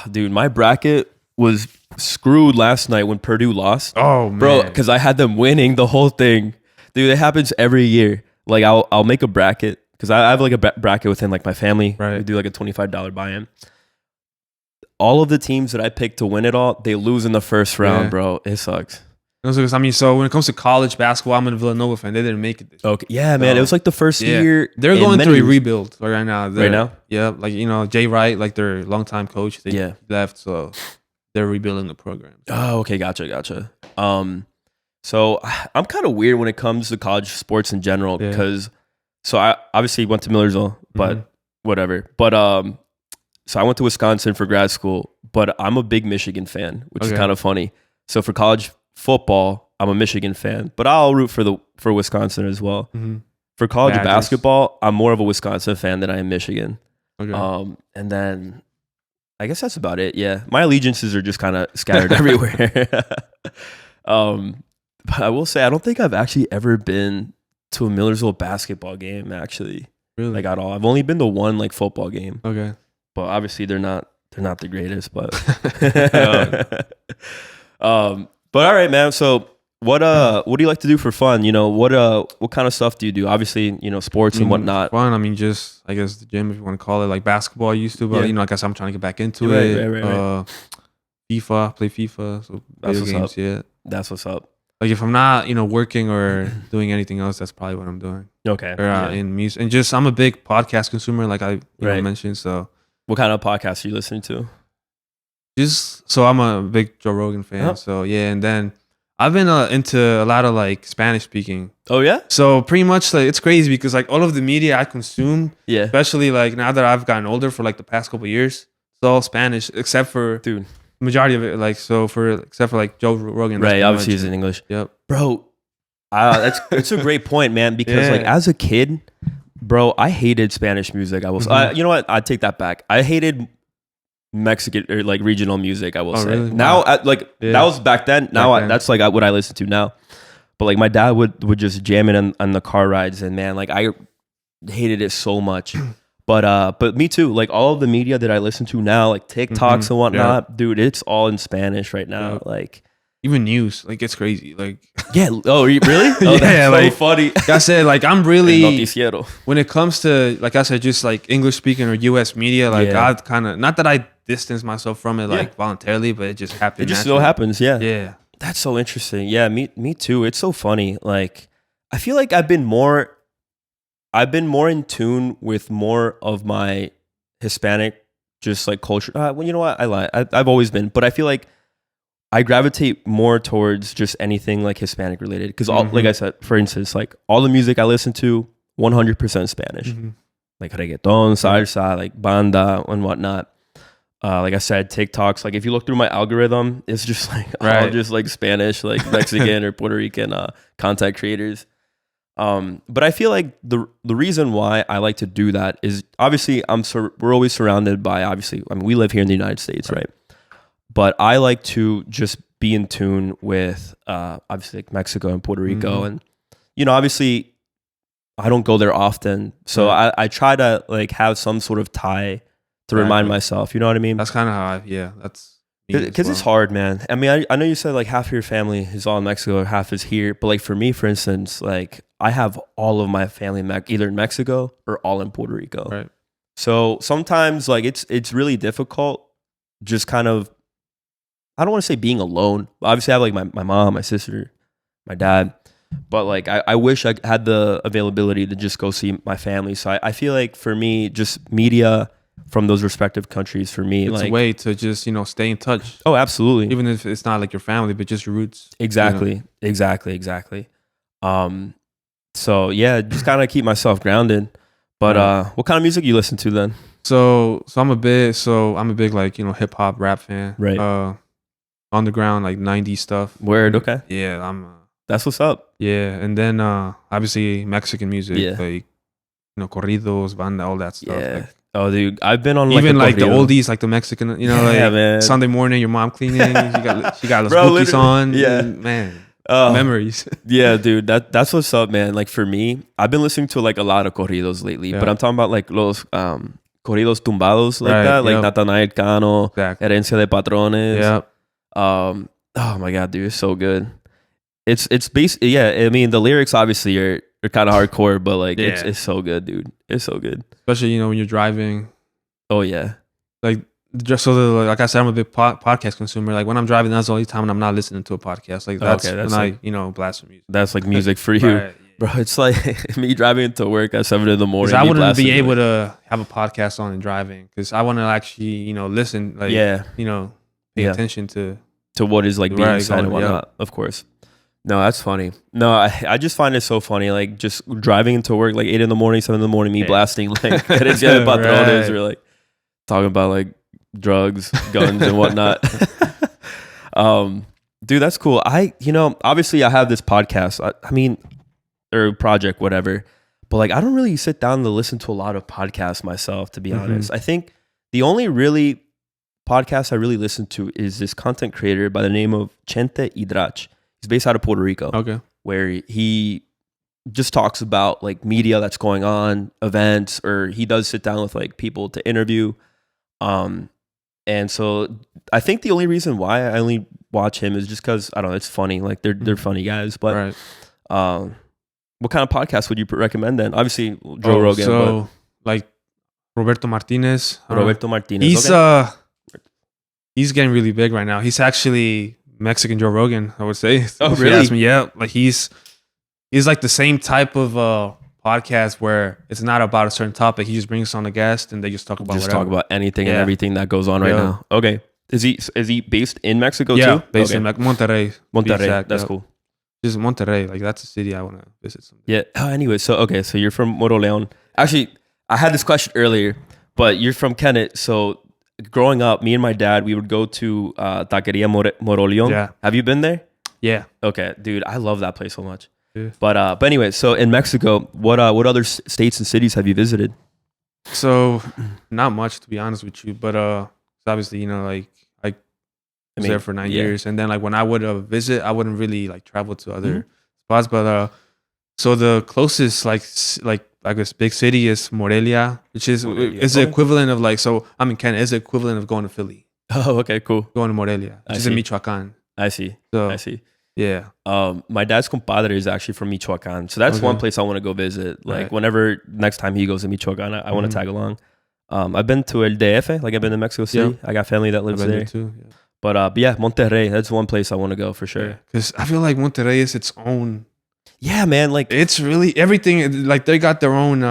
Dude, my bracket was screwed last night when Purdue lost. Oh man, Bro, because I had them winning the whole thing. Dude, it happens every year. Like I'll make a bracket because I have like a bracket within like my family. Right. We do like a $25 buy-in. All of the teams that I picked to win it all, they lose in the first round, Yeah. bro. It sucks. I mean, so when it comes to college basketball, I'm a Villanova fan. They didn't make it this year. Okay. Yeah, man. It was like the first Yeah. year. They're in going many through a years. rebuild right now. Right now? Yeah, like Jay Wright, like their longtime coach, they Yeah. left, so they're rebuilding the program. Oh, okay. Gotcha. So I'm kind of weird when it comes to college sports in general Yeah. because so I obviously went to Millersville, but whatever. But so I went to Wisconsin for grad school, but I'm a big Michigan fan, which is Okay. kind of funny. So for college football, I'm a Michigan fan, but I'll root for Wisconsin as well. For college Badgers. basketball, I'm more of a Wisconsin fan than I am Michigan. Okay. And then I guess that's about it. Yeah, my allegiances are just kind of scattered everywhere. But I will say I don't think I've actually ever been to a Millersville basketball game actually, Really? like at all. I've only been to one like football game, Okay. but obviously they're not the greatest. But but all right, man. So what do you like to do for fun? What kind of stuff do you do? Obviously, sports and whatnot. Fun. I mean, just I guess the gym, if you want to call it, like basketball I used to, but Yeah. I guess I'm trying to get back into Right, it. right. FIFA, play FIFA, so That's video what's games. up. Yeah. That's what's up. Like if I'm not, working or doing anything else, that's probably what I'm doing. Okay. Or Yeah. in music, and just I'm a big podcast consumer, like I Right. mentioned. So What kind of podcasts are you listening to? so I'm a big Joe Rogan fan. Oh. So yeah, and then I've been into a lot of like Spanish speaking. Oh yeah. So pretty much like it's crazy because like all of the media I consume, Yeah. especially like now that I've gotten older for like the past couple of years, it's all Spanish except for Dude. majority of it. Like except for like Joe Rogan. that's Right. pretty Obviously, much it's in it. English. Yep. Bro, it's a great point, man. Because Yeah. like as a kid, bro, I hated Spanish music. I will. You know what? I take that back. I hated Mexican or like regional music. I will say. really? Now, Wow. that was back then. Now Back then. that's like what I listen to now. But like my dad would just jam it on the car rides, and man, like I hated it so much. But me too. Like all of the media that I listen to now, like TikToks and whatnot, dude, it's all in Spanish right now. Yep. Like. Even news, like it's crazy. Like Yeah. Oh, really? Oh, Yeah, that's like- so funny. I said, like I'm El really noticiero. when it comes to like I said, just like English speaking or U.S. media, like Yeah. I kind of not that I distance myself from it like Yeah. voluntarily, but it just happened. It just naturally. so happens. Yeah. Yeah. That's so interesting. Yeah. Me too. It's so funny. Like, I feel like I've been more in tune with more of my Hispanic, just like culture. Well, you know what? I lie. I've always been, but I feel like I gravitate more towards just anything like Hispanic related. Because like I said, for instance, like all the music I listen to, 100% Spanish. Like reggaeton, salsa, like banda and whatnot. Like I said, TikToks. Like if you look through my algorithm, it's just like all Right. just like Spanish, like Mexican or Puerto Rican content creators. But I feel like the reason why I like to do that is obviously we're always surrounded by we live here in the United States, right? But I like to just be in tune with obviously like Mexico and Puerto Rico, and obviously I don't go there often, so I try to like have some sort of tie to remind myself. You know what I mean? That's kind of how that's me as Because it's well. hard, man. I mean, I know you said like half of your family is all in Mexico, half is here. But like for me, for instance, like I have all of my family either in Mexico or all in Puerto Rico. Right. So sometimes like it's really difficult just kind of, I don't want to say being alone. Obviously I have like my mom, my sister, my dad. But like I wish I had the availability to just go see my family. So I feel like for me, just media from those respective countries, for me, It's like a way to just stay in touch, oh, absolutely. even if it's not like your family, but just your roots. Exactly. So yeah, just kind of keep myself grounded. But what kind of music you listen to then? So I'm a big like hip hop rap fan. Right. Underground like '90s stuff. Word. Okay. Yeah, I'm That's what's up. Yeah, and then obviously Mexican music, Yeah. like corridos, banda, all that stuff. Yeah. Like, Oh, dude, I've been on like even a like the corrido. oldies, like the Mexican, Yeah, like man. Sunday morning, your mom cleaning, she got los Bro, bookies literally, on. yeah. Man, Oh, memories. yeah, dude, that's what's up, man. Like for me, I've been listening to like a lot of corridos lately, Yeah. but I'm talking about like los corridos tumbados like Right, that, like yep. Natanael Cano, Exactly. Herencia de Patrones. Yeah. Oh my god, dude, it's so good. It's basically, yeah. I mean, the lyrics obviously are kind of hardcore, but like Yeah. it's so good, dude. It's so good. Especially when you're driving. Oh yeah. Like just so that, like I said, I'm a big podcast consumer. Like when I'm driving, that's the only time when I'm not listening to a podcast. Like that's when like, I blast some music. That's like music for you. Right, yeah. Bro, it's like me driving into work at 7 in the morning. I wouldn't be blasting, able like, to have a podcast on and driving because I want to actually, listen. Like, yeah, pay attention to what is like being said and going, whatnot. Of course. No, that's funny. No, I just find it so funny. Like just driving into work like 8 in the morning, 7 in the morning, me blasting like Herencia de Patrones or like talking about like drugs, guns, and whatnot. Dude, that's cool. Obviously I have this podcast. I mean, or project, whatever. But like, I don't really sit down to listen to a lot of podcasts myself, to be honest. I think the only really podcast I really listen to is this content creator by the name of Chente Hidrach. He's based out of Puerto Rico. Okay. Where he just talks about like media that's going on, events, or he does sit down with like people to interview. And so I think the only reason why I only watch him is just because, I don't know, it's funny. Like they're funny guys. But what kind of podcast would you recommend then? Obviously Joe Rogan. So like Roberto Martinez. He's getting really big right now. He's actually Mexican Joe Rogan, I would say. Oh, really? Ask me. Yeah, like he's like the same type of podcast where it's not about a certain topic. He just brings on a guest and they just talk about whatever. Talk about anything and everything that goes on right now. Okay. Is he based in Mexico too? Yeah, based in Monterrey. Monterrey. That's cool. Just Monterrey, like that's a city I want to visit someday. Yeah. Anyway, so you're from Moroleon. Actually, I had this question earlier, but you're from Kennett. So growing up, me and my dad, we would go to Taqueria Moroleon. Yeah. Have you been there? Yeah. Okay, dude, I love that place so much. Yeah. But anyway, so in Mexico, what other states and cities have you visited? So not much, to be honest with you, but obviously, I was there for 9 years, and then like when I would visit, I wouldn't really like travel to other spots, but so the closest like I guess big city is Morelia, which is the equivalent of like, so I'm in Canada, is the equivalent of going to Philly. Oh, okay, cool. Going to Morelia, which is in Michoacan. I see. Yeah. My dad's compadre is actually from Michoacan, so that's one place I want to go visit. Like whenever next time he goes to Michoacan, I want to tag along. I've been to El DF, like I've been to Mexico City. I got family that lives there too. Yeah. But yeah, Monterrey, that's one place I want to go for sure. Because I feel like Monterrey is its own. Yeah, man. Like it's really everything. Like they got their own.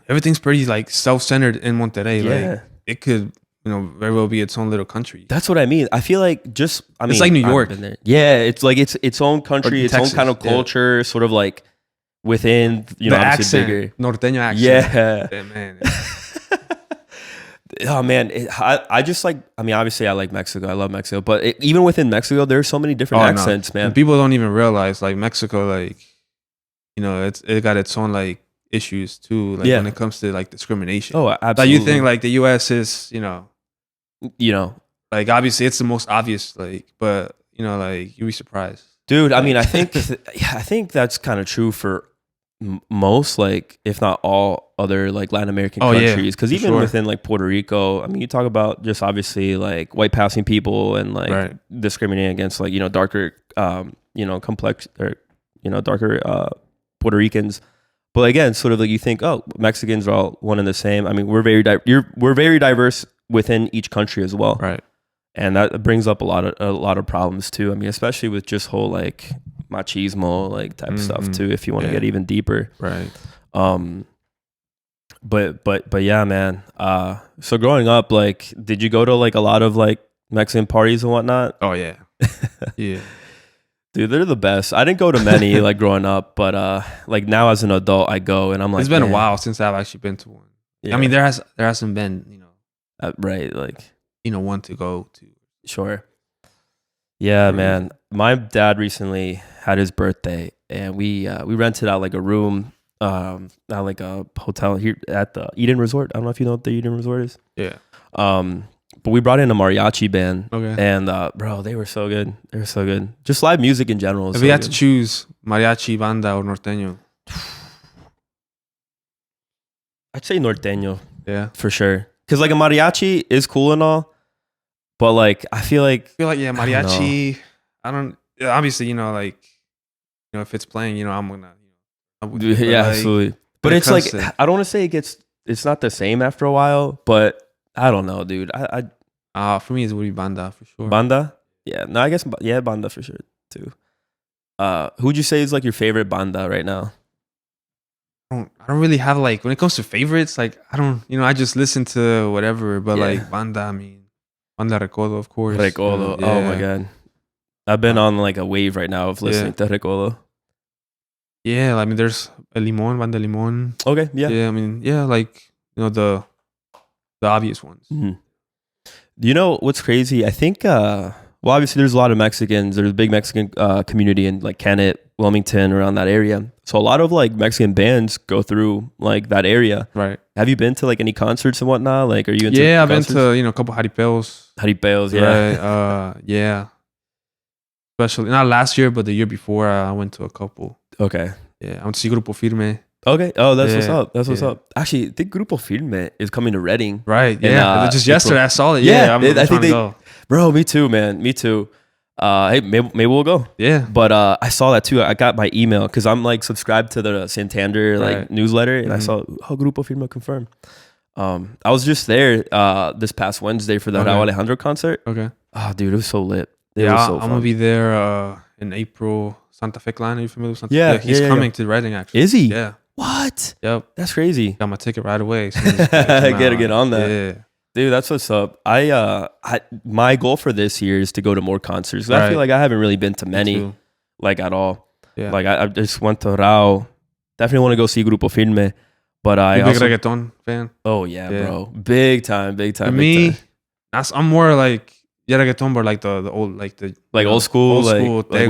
Everything's pretty like self-centered in Monterrey. Yeah. Like it could, very well be its own little country. That's what I mean. I feel like it's like New York. Yeah, it's like its own country, its Texas, own kind of culture, sort of like within the accent, bigger norteño accent. Yeah, man. Oh man, I just like. I mean, obviously, I like Mexico. I love Mexico, but even within Mexico, there's so many different accents, man. And people don't even realize like Mexico, like it got its own like issues too. Like when it comes to like discrimination. Oh, absolutely. Like you think like the U.S. is like obviously it's the most obvious like, but like you'd be surprised, dude. I mean, I think that's kind of true for most, like if not all other like Latin American countries, because even within like Puerto Rico, I mean, you talk about just obviously like white passing people and like discriminating against like darker complex or darker Puerto Ricans. But again, sort of like you think, oh, Mexicans are all one and the same. I mean, we're very diverse within each country as well, right? And that brings up a lot of problems too. I mean, especially with just whole like machismo like type stuff too, if you want to get even deeper, right? But yeah, man. So growing up, like, did you go to like a lot of like Mexican parties and whatnot? Oh yeah, yeah. Dude, they're the best. I didn't go to many like growing up, but like now as an adult, I go and I'm like, it's been a while since I've actually been to one. Yeah. I mean, there hasn't been right, like one to go to. Sure. Yeah, man. My dad recently had his birthday, and we rented out like a room, at like a hotel here at the Eden Resort. I don't know if you know what the Eden Resort is. Yeah. But we brought in a mariachi band. Okay. And bro, they were so good. They were so good. Just live music in general. If you had to choose mariachi, banda, or norteño. I'd say norteño. Yeah. For sure. Because like a mariachi is cool and all, but like I feel like yeah, mariachi. Obviously, like, if it's playing, I'm gonna. Yeah, like, absolutely. But it's like I don't want to say it's not the same after a while, but I don't know, dude. For me, it would be banda for sure. Banda? Yeah. No, I guess banda for sure too. Who would you say is like your favorite banda right now? I don't really have like, when it comes to favorites, like I don't, I just listen to whatever. But like banda, I mean, banda Recodo, of course. Recodo. Oh my god, I've been on like a wave right now of listening to Recodo. Yeah, I mean, there's El Limón, Banda Limón. Okay, yeah. Yeah, I mean, like the obvious ones. Mm-hmm. You know what's crazy? I think, well, obviously there's a lot of Mexicans. There's a big Mexican community in like Kennett, Wilmington, around that area. So a lot of like Mexican bands go through like that area. Right. Have you been to like any concerts and whatnot? Like, are you into I've concerts? been to, a couple jaripeos. Jaripeos, yeah. Right. Yeah. Especially, not last year, but the year before, I went to a couple. Okay. Yeah, I went to see Grupo Firme. Okay. Oh, that's what's up. That's what's up. Actually, I think Grupo Firme is coming to Reading. Right. Yeah. Just yesterday I saw it. Yeah. I think go. Bro, me too, man. Me too. Hey, maybe we'll go. Yeah. But I saw that too. I got my email because I'm like subscribed to the Santander like newsletter, and I saw Grupo Firme confirmed. I was just there this past Wednesday for the Raúl Alejandro concert. Okay. Oh, dude, it was so lit. I'm gonna be there in April. Santa Fe Clan, are you familiar with Santa Fe? Yeah, he's coming to Reading, actually. Is he? Yeah. What? Yep. That's crazy. Got my ticket right away. Gotta get on that. Yeah. Dude, that's what's up. My goal for this year is to go to more concerts. I feel like I haven't really been to many, like at all. Yeah. Like I just went to Rao. Definitely want to go see Grupo Firme. But I big reggaeton fan. Oh yeah, bro. Big time. For me, I'm more like reggaeton, but like the old, like the old school, like Tego,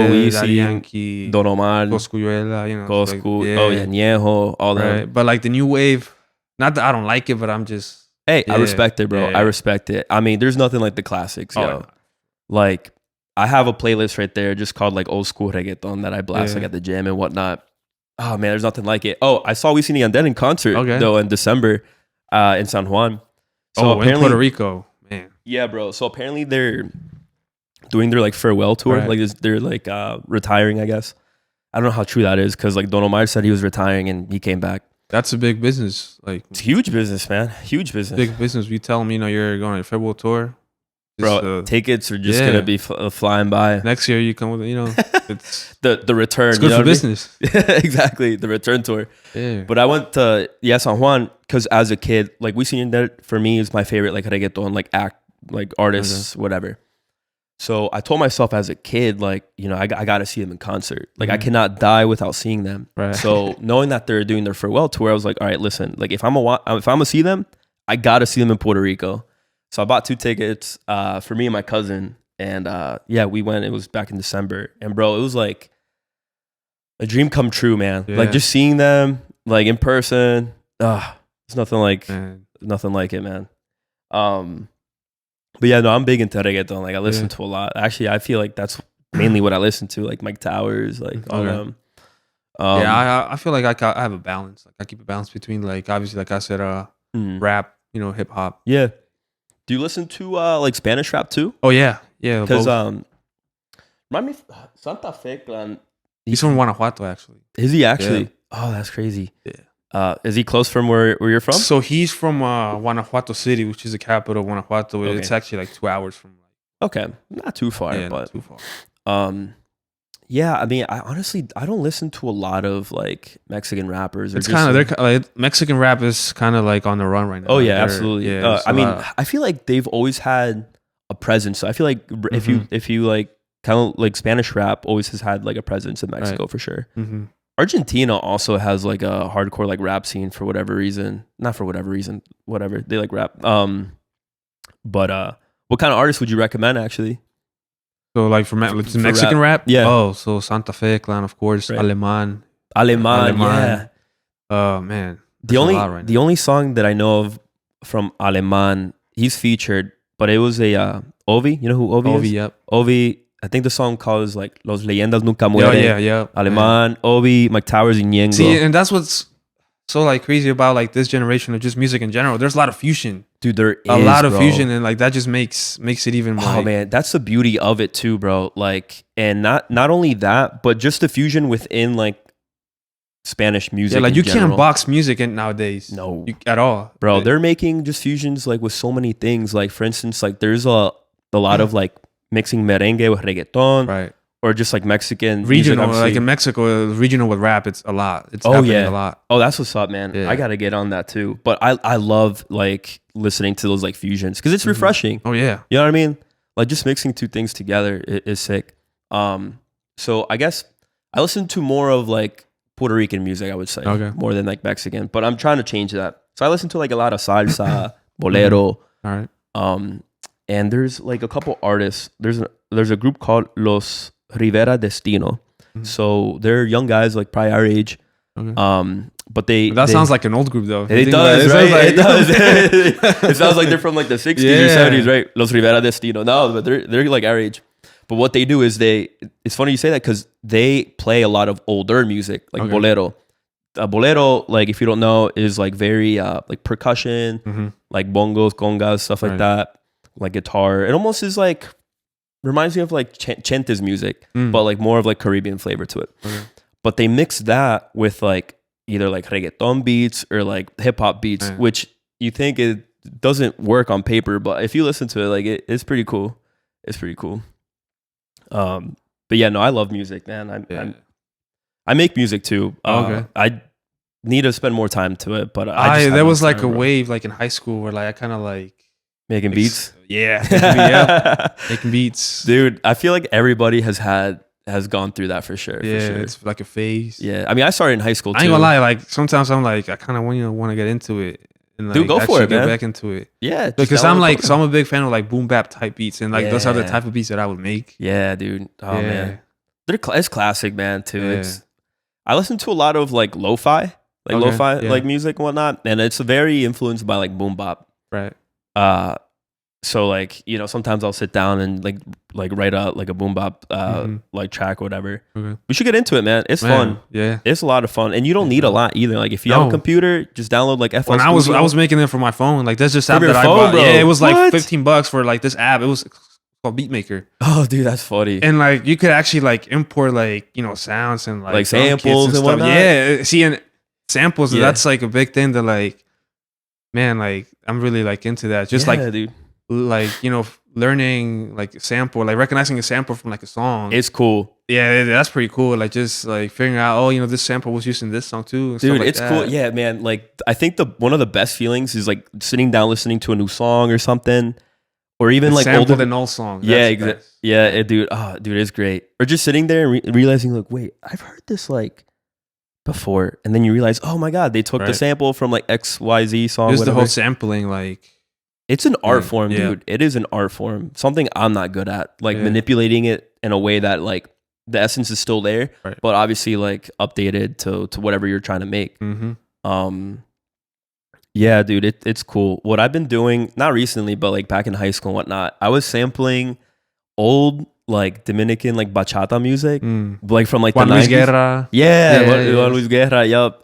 Wisin, Yankee, Don Omar, Coscuyuela, Coscu, Ñejo, all that. But like the new wave, not that I don't like it, but I'm just. Hey, I respect it, bro. I respect it. I mean, there's nothing like the classics, yo. Like, I have a playlist right there just called like old school reggaeton that I blast like at the gym and whatnot. Oh man, there's nothing like it. Oh, I saw Wisin y Yandel in concert though in December in San Juan. So in Puerto Rico, man. Yeah, bro. So apparently they're doing their like farewell tour. Like they're like retiring, I guess. I don't know how true that is because like Don Omar said he was retiring and he came back. That's a big business. Like it's huge business, man. Huge business. Big business. We tell them, you're going on a farewell tour. Bro, tickets are just gonna be flying by. Next year you come with, it's the return. It's good for business. Exactly, the return tour. Yeah. But I went to San Juan because as a kid, like Wisin y Yandel for me is my favorite like reggaeton like artists, whatever. So I told myself as a kid, like I got to see them in concert. Like I cannot die without seeing them. Right. So knowing that they're doing their farewell tour, I was like, all right, listen, like if I'm gonna see them, I got to see them in Puerto Rico. So I bought 2 tickets for me and my cousin. And we went. It was back in December. And bro, it was like a dream come true, man. Yeah. Like just seeing them like in person. It's nothing like it, man. But yeah, no, I'm big into reggaeton. Like I listen to a lot. Actually, I feel like that's mainly what I listen to. Like Mike Towers, like all them. I feel like I have a balance. Like I keep a balance between like obviously like I said, rap, hip hop. Yeah. Do you listen to like Spanish rap too? Oh yeah. Because remind me, Santa Fe Clan. He's from Guanajuato, actually. Is he actually? Yeah. Oh, that's crazy. Yeah. Is he close from where you're from? So he's from Guanajuato City, which is the capital of Guanajuato. Okay. It's actually like 2 hours from. Okay, not too far. Yeah, but not too far. Yeah, I mean, I honestly don't listen to a lot of like Mexican rappers. It's kind of like Mexican rap is kind of like on the run right now. Oh yeah, absolutely. Yeah, I mean, I feel like they've always had a presence. So I feel like if you like kind of like Spanish rap always has had like a presence in Mexico for sure. Mm-hmm. Argentina also has like a hardcore like rap scene for whatever reason. Not for whatever reason, whatever. They like rap. But what kind of artists would you recommend actually? So like for Mexican rap? Yeah. Oh, so Santa Fe Clan, of course. Right. Aleman. Aleman, yeah. Oh man. The only song that I know of from Aleman, he's featured, but it was a Ovi. You know who Ovi is? Ovi, yep. Ovi. I think the song calls like Los Leyendas Nunca Oh Mueren. yeah. Aleman, Ovi, Mike Towers, and Ñengo. See, and that's what's so like crazy about like this generation of just music in general. There's a lot of fusion. Dude, there is a lot of bro. fusion, and like that just makes it even more. Oh man, that's the beauty of it too, bro. Like, and not only that, but just the fusion within like Spanish music. Yeah, like in you general. can't box music in nowadays. No, at all, bro. They're making just fusions like with so many things. Like for instance, like there's a lot of like mixing merengue with reggaeton, right? Or just like Mexican regional, music, like in Mexico, regional with rap, it's a lot. It's a lot. Oh, that's what's up, man. Yeah. I gotta get on that too. But I love like listening to those like fusions because it's refreshing. Oh yeah, you know what I mean? Like just mixing two things together is sick. So I guess I listen to more of like Puerto Rican music, I would say, more than like Mexican. But I'm trying to change that. So I listen to like a lot of salsa, bolero. All right. And there's like a couple artists. There's a group called Los Rivera Destino. So they're young guys, like probably our age. But they sounds like an old group though. It does, right? It does. It sounds like they're from like the 60s or 70s, right? Los Rivera Destino. No, but they're like our age. But what they do is it's funny you say that because they play a lot of older music, like bolero. Bolero, like if you don't know, is like very like percussion, like bongos, congas, stuff like that, like guitar. It almost is like reminds me of like Chentes music, but like more of like Caribbean flavor to it. But they mix that with like either like reggaeton beats or like hip hop beats, which you think it doesn't work on paper, but if you listen to it, like it's pretty cool. It's pretty cool. But yeah, no, I love music, man. I make music too. I need to spend more time to it, but there was like a wave like in high school where like I kind of like making beats. Yeah, making beats, dude. I feel like everybody has gone through that for sure. Yeah, for sure. It's like a phase. Yeah, I mean, I started in high school too. I ain't gonna lie, like sometimes I'm like I kind of want to get into it. And like, dude, go for it, get man. back into it. Yeah, because I'm a big fan of like boom bap type beats, and like those are the type of beats that I would make. Yeah, dude. Oh man, it's classic, man. Too. I listen to a lot of like lo-fi, like music and whatnot, and it's very influenced by like boom bap. Right. So like sometimes I'll sit down and like write out like a boom bap like track or whatever. We should get into it, man. It's fun. Yeah, it's a lot of fun, and you don't need a lot either. Like if you have a computer, just download like FL. When I was making it for my phone, like there's this app that I bought. Bro. Yeah, it was like $15 for like this app. It was called Beatmaker. Oh, dude, that's funny. And like you could actually like import like sounds and like samples and whatnot. Yeah, see, and samples. Yeah. That's like a big thing that like, man, like I'm really like into that. Just like, dude. Like learning like sample, like recognizing a sample from like a song. It's cool. Yeah, that's pretty cool. Like just like figuring out, this sample was used in this song too. And dude, stuff like it's cool. Yeah, man. Like I think one of the best feelings is like sitting down listening to a new song or something, or even like older than old song. Yeah, exactly. Yeah, dude. Oh, dude, it's great. Or just sitting there and realizing like, wait, I've heard this like before, and then you realize, oh my god, they took the sample from like XYZ song. Just the whole sampling, like. It's an art form, dude. It is an art form. Something I'm not good at. Like manipulating it in a way that like the essence is still there, but obviously like updated to whatever you're trying to make. Yeah, dude, it's cool. What I've been doing, not recently, but like back in high school and whatnot, I was sampling old like Dominican like bachata music, like from like Juan the 90s. Luis Guerra. Juan Luis Guerra. Yup.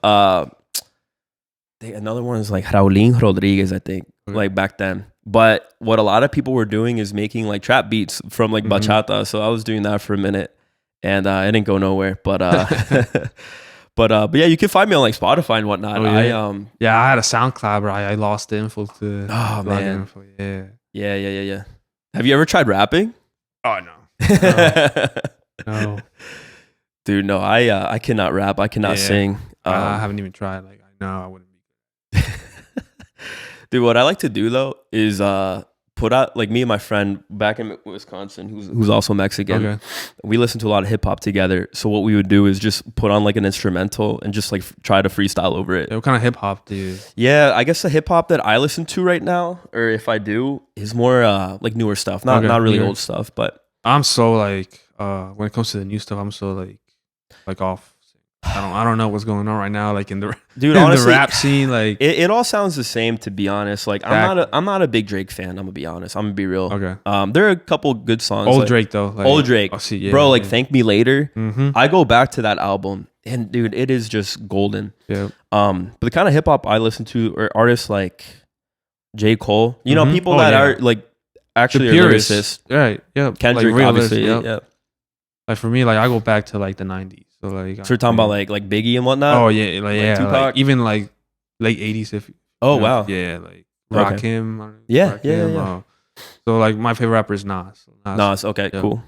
Another one is like Raulín Rodriguez, I think. Like back then. But what a lot of people were doing is making like trap beats from like bachata. So I was doing that for a minute and it didn't go nowhere. But but yeah, you can find me on like Spotify and whatnot. I had a SoundCloud, but I lost the info to man. Info. Yeah. Have you ever tried rapping? Oh no. No. Dude, no, I cannot rap. I cannot sing. I haven't even tried. Like I know I wouldn't. Dude, what I like to do though is put out like me and my friend back in Wisconsin, who's also Mexican. We listen to a lot of hip hop together. So what we would do is just put on like an instrumental and just like try to freestyle over it. What kind of hip hop do you? Yeah, I guess the hip hop that I listen to right now, or if I do, is more like newer stuff, not really old stuff. But I'm so like when it comes to the new stuff, I'm so like off. I don't know what's going on right now, like in the Dude, in honestly, the rap scene. Like it all sounds the same, to be honest. Like I'm not a big Drake fan. I'm gonna be honest. I'm gonna be real. Okay. There are a couple good songs. Old like, Drake though. Like, old Drake, oh, see, yeah, bro. Like yeah. Thank Me Later. Mm-hmm. I go back to that album, and dude, it is just golden. Yeah. But the kind of hip hop I listen to are artists like J. Cole. You know, Mhm. people Oh, that yeah. are like actually The are purists. lyricists. Right. Yeah. Kendrick, like, obviously. yep. Yeah. Like for me, like I go back to like the 90s. So like So we're talking about like Biggie and whatnot. oh yeah, like yeah, Tupac? like, even like late 80s if Oh you know, wow. yeah, like Okay. Rakim. Yeah, yeah. So like my favorite rapper is Nas. Nas. Okay. yeah. Cool.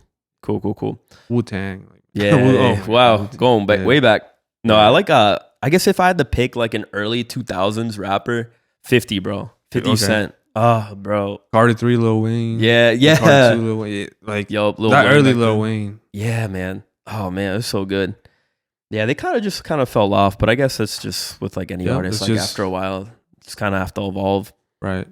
Wu-Tang. Like, Yeah. oh, Wow. Wu-Tang. Going back Yeah. way back. No, Yeah. I like I guess if I had to pick like an early 2000s rapper, 50, bro. 50 Okay. Cent. Oh, bro. Carter 3, Lil Wayne. Yeah. Carter 2, Lil Wayne. Yeah, like Yo, Lil that Wayne early back Lil then. Wayne. Yeah, man. Oh man, it was so good. Yeah, they kind of fell off, but I guess that's just with like any Yep, artist. it's Like just- after a while, just kind of have to evolve. Right.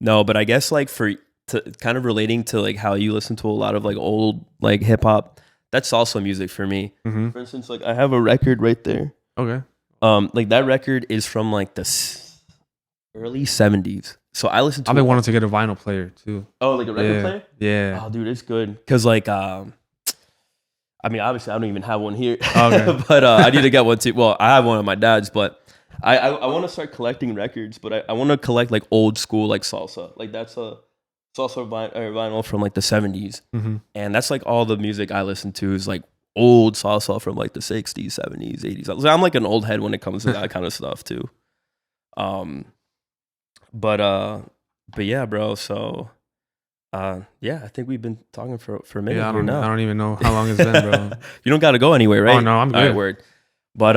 No, but I guess like to kind of relating to like how you listen to a lot of like old like hip hop, that's also music for me. Mm-hmm. For instance, like I have a record right there. Okay. Like that record is from like the early 70s. So I listen to I've been wanting to get a vinyl player too. Oh, like a record Yeah. player? Yeah. Oh, dude, it's good. Cause like I mean, obviously, I don't even have one here, Okay. but I need to get one too. Well, I have one of my dad's, but I want to start collecting records, but I want to collect like old school like salsa. Like that's a salsa vinyl from like the 70s, Mm-hmm. and that's like all the music I listen to is like old salsa from like the 60s, 70s, 80s. So I'm like an old head when it comes to that kind of stuff too. But yeah, bro. So. Yeah, I think we've been talking for a minute Yeah, I here now. don't even know how long it's been, bro. You don't got to go anywhere, right? Oh no, I'm good. All right, word. But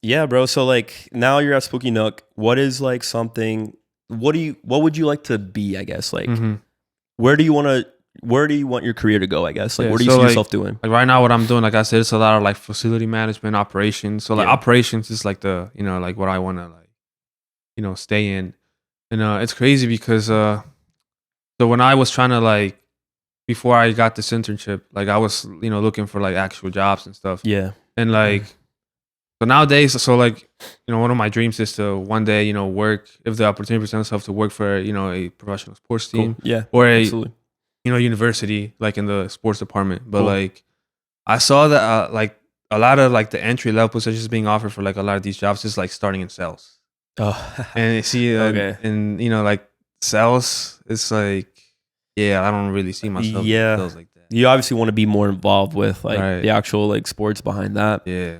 yeah, bro. So like now you're at Spooky Nook. What is like something? What would you like to be? I guess like Mm-hmm. where do you want your career to go? I guess like Yeah, what do you so, see like, yourself doing? Like right now, what I'm doing, like I said, it's a lot of like facility management, operations. So like Yeah. operations is like the like what I want to like stay in, and it's crazy because so when I was trying to like before I got this internship, like I was looking for like actual jobs and stuff, Yeah, and like so nowadays, so like one of my dreams is to one day work if the opportunity presents itself to work for a professional sports team cool. Yeah, or a absolutely. university like in the sports department. But Cool. like I saw that like a lot of like the entry level positions being offered for like a lot of these jobs is like starting in sales. Oh, And you see Okay. and like sales, it's like I don't really see myself Yeah. in sales like that. you obviously want to be more involved with like Right. the actual like sports behind that. Yeah.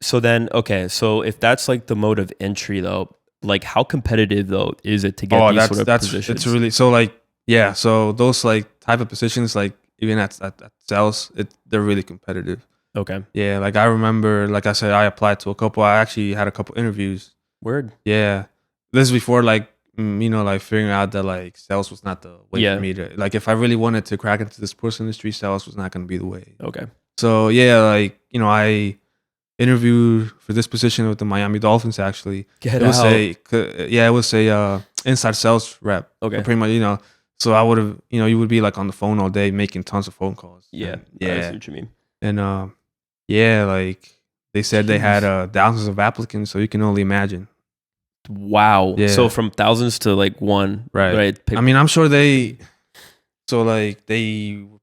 So then, okay, so if that's like the mode of entry though, like how competitive though is it to get these sort of positions? It's really so like so those like type of positions like even at sales they're really competitive. Okay. Yeah, like I remember, like I said, I applied to a couple. I actually had a couple interviews. Word. Yeah, this is before like like figuring out that like sales was not the way Yeah. for me to like if I really wanted to crack into the sports industry, sales was not going to be the way. Okay. So yeah, like I interviewed for this position with the Miami Dolphins. Actually, Get it was out. it was a inside sales rep. Okay. So pretty much so I would have you would be like on the phone all day making tons of phone calls. Yeah. And, I yeah. see what you mean. And like they said they had thousands of applicants, so you can only imagine. Wow. Yeah. So from thousands to like one. Right. Pick- I mean, I'm sure they would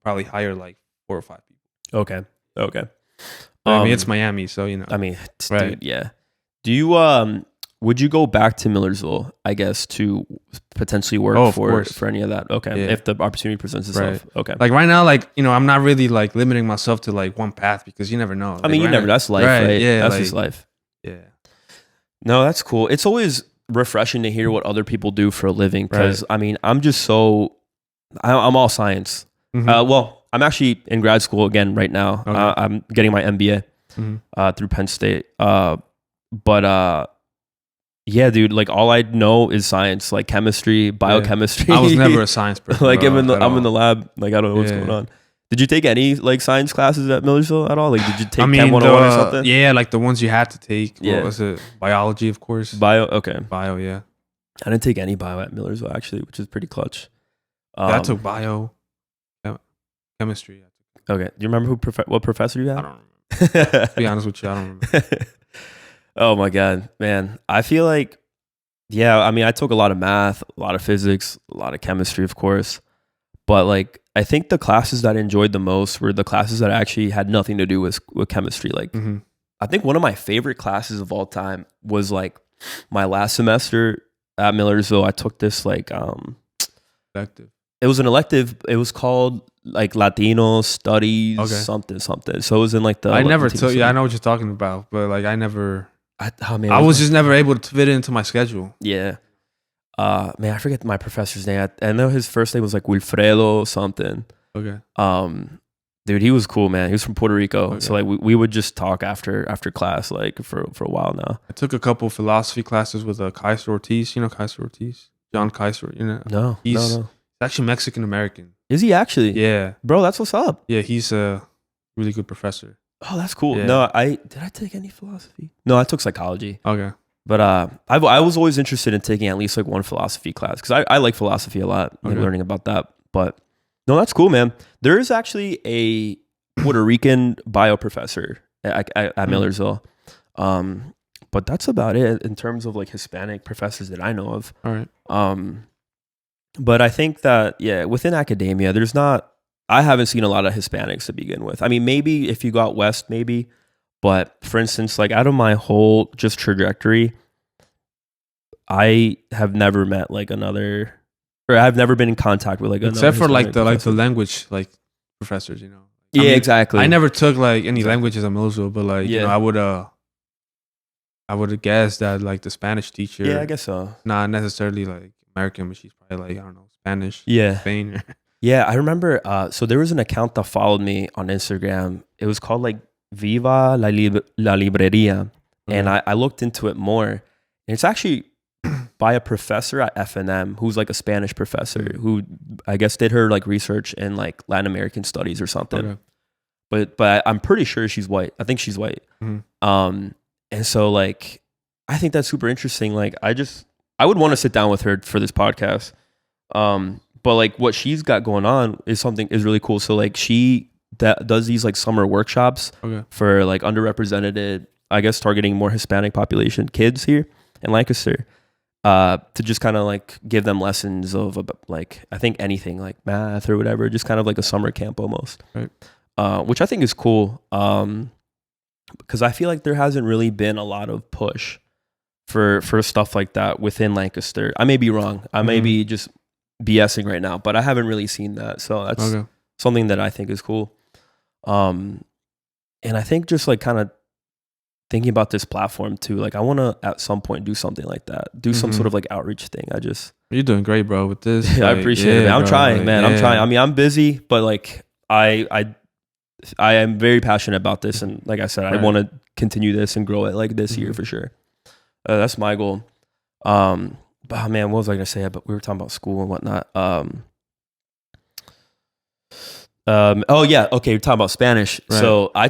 probably hire like 4 or 5 people. Okay. Okay. But, I mean, it's Miami, so I mean, Right. dude, yeah. Do you would you go back to Millersville, I guess, to potentially work Oh, of course. for any of that? Okay. Yeah. If the opportunity presents itself. Okay. like right now, like I'm not really like limiting myself to like one path because you never know. I mean, you never. That's life, right? Yeah, That's like, just life. Yeah. No, that's cool. It's always refreshing to hear what other people do for a living because I mean, I'm just so I'm all science. Mhm. Well, I'm actually in grad school again right now. Okay. I'm getting my MBA Mhm. through Penn State. But yeah, dude, like all I know is science, like chemistry, biochemistry. I was never a science person. like bro, I'm at in the all. lab. Like I don't know what's Yeah. going on. Did you take any like science classes at Millersville at all? Like did you take Chem 101 or something? Yeah, like the ones you had to take. Yeah. What was it? Biology, of course. Bio. Okay. Bio, yeah. I didn't take any bio at Millersville actually, which is pretty clutch. I took bio, chemistry. Okay. Do you remember what professor you had? I don't remember. To be honest with you, I don't remember. Oh my God, man. I feel like, yeah, I mean, I took a lot of math, a lot of physics, a lot of chemistry, of course. But like, I think the classes that I enjoyed the most were the classes that actually had nothing to do with chemistry. Like, I think one of my favorite classes of all time was like my last semester at Millersville. I took this like, Elective. it was an elective. It was called like Latinos Studies, something. So it was in like the. I never took. Yeah, I know what you're talking about, but like I never. Man, I was just never able to fit it into my schedule. Yeah. Man, I forget my professor's name. I know his first name was like Wilfredo something. Okay. Dude, he was cool, man. He was from Puerto Rico. Okay. So like we would just talk after class, like for a while now. I took a couple philosophy classes with Kaiser Ortiz. You know Kaiser Ortiz? John Kaiser, you know? No. He's actually Mexican American. Is he actually? Yeah. Bro, that's what's up. Yeah, he's a really good professor. Oh, that's cool. Yeah. No, did I take any philosophy? No, I took psychology. Okay. But I was always interested in taking at least like one philosophy class because I like philosophy a lot, like learning about that. But no, that's cool, man. There is actually a Puerto Rican bio professor at Millersville. But that's about it in terms of like Hispanic professors that I know of. All right. But I think that, yeah, within academia, I haven't seen a lot of Hispanics to begin with. I mean, maybe if you go out west, maybe. But for instance, like out of my whole just trajectory, I have never met like another, or I've never been in contact with like another. Except for like Hispanic the language like professors, you know. Yeah, I mean, exactly. I never took like any languages at Millersville, but like you know, I would have guessed that like the Spanish teacher. Yeah, I guess so. Not necessarily like American, but she's probably like I don't know Spanish. Yeah, Spain. Yeah, I remember. So there was an account that followed me on Instagram. It was called like Viva la Libreria, and I looked into it more. And it's actually by a professor at FNM who's like a Spanish professor who I guess did her like research in like Latin American studies or something. Okay. But I'm pretty sure she's white. I think she's white. And so like I think that's super interesting. Like I would want to sit down with her for this podcast. But like what she's got going on is really cool. So like she does these like summer workshops for like underrepresented, I guess targeting more Hispanic population kids here in Lancaster, to just kind of like give them lessons of like I think anything like math or whatever, just kind of like a summer camp almost, right. Which I think is cool. Because I feel like there hasn't really been a lot of push for stuff like that within Lancaster. I may be wrong. I may be just BSing right now, but I haven't really seen that. So that's something that I think is cool. And I think just like kind of thinking about this platform too, like I want to at some point do something like that, do some sort of like outreach thing. You're doing great, bro, with this. I appreciate it, man. I'm trying, man. I'm trying. I mean, I'm busy, but like I am very passionate about this. And like I said, I want to continue this and grow it like this year for sure. That's my goal. But man, what was I gonna say? But we were talking about school and whatnot. Oh yeah, okay. We're talking about Spanish. Right. So I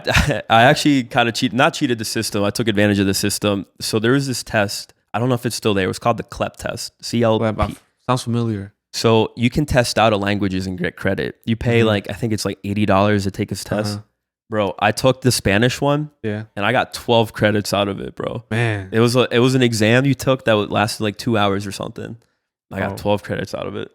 actually kind of not cheated the system. I took advantage of the system. So there was this test. I don't know if it's still there. It was called the CLEP test. CLP. Sounds familiar. So you can test out of languages and get credit. You pay like I think it's like $80 to take this test. Bro, I took the Spanish one, and I got 12 credits out of it, bro. Man, it was an exam you took that lasted like 2 hours or something. I got 12 credits out of it,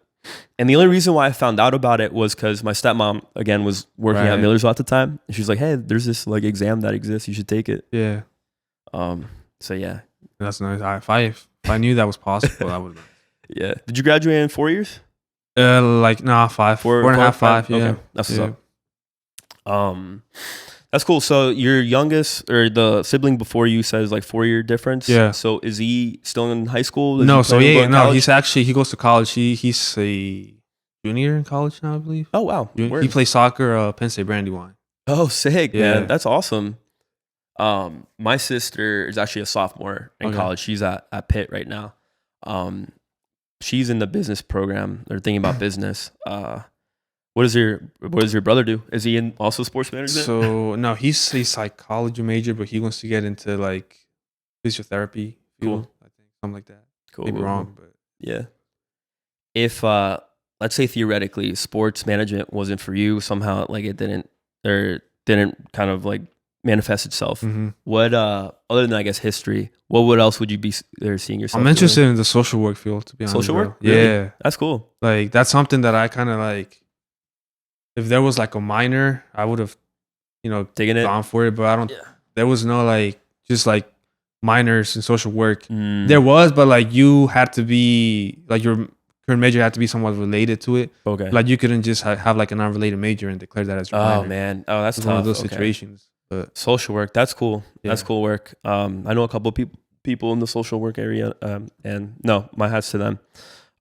and the only reason why I found out about it was because my stepmom again was working at Millersville at the time, and she's like, "Hey, there's this like exam that exists. You should take it." Yeah. So yeah, that's nice. If I knew that was possible, I would. Yeah. Did you graduate in 4 years? 5. 4 and a half, 5. Yeah. Okay. That's what's up. That's cool. So your youngest or the sibling before you says like 4-year difference. Yeah. So is he still in high school? No. He goes to college. He's a junior in college now, I believe. Oh wow. He plays soccer. Penn State Brandywine. Oh, sick, man. That's awesome. My sister is actually a sophomore in college. She's at Pitt right now. She's in the business program. They're thinking about business. What does your brother do? Is he also sports management? So no, he's a psychology major, but he wants to get into like physiotherapy. Cool. I think something like that. Cool. Maybe wrong, but yeah. If let's say theoretically sports management wasn't for you somehow, like it didn't kind of like manifest itself. What other than I guess history, what else would you be seeing yourself I'm interested doing? in the social work field, to be honest. Social bro. work? Really? Yeah, That's cool. like that's something that I kind of like. If there was like a minor, I would have, Digging it? gone for it. But I don't. Yeah. There was no like just like minors in social work. Mm, There was, but like you had to be like your current major had to be somewhat related to it. okay. Like you couldn't just have like an unrelated major and declare that as your minor. Oh man. Oh, that's It's tough. one of those Okay. situations. But Social work. That's cool. That's Yeah. cool work. I know a couple people in the social work area. And no, my hat's to them.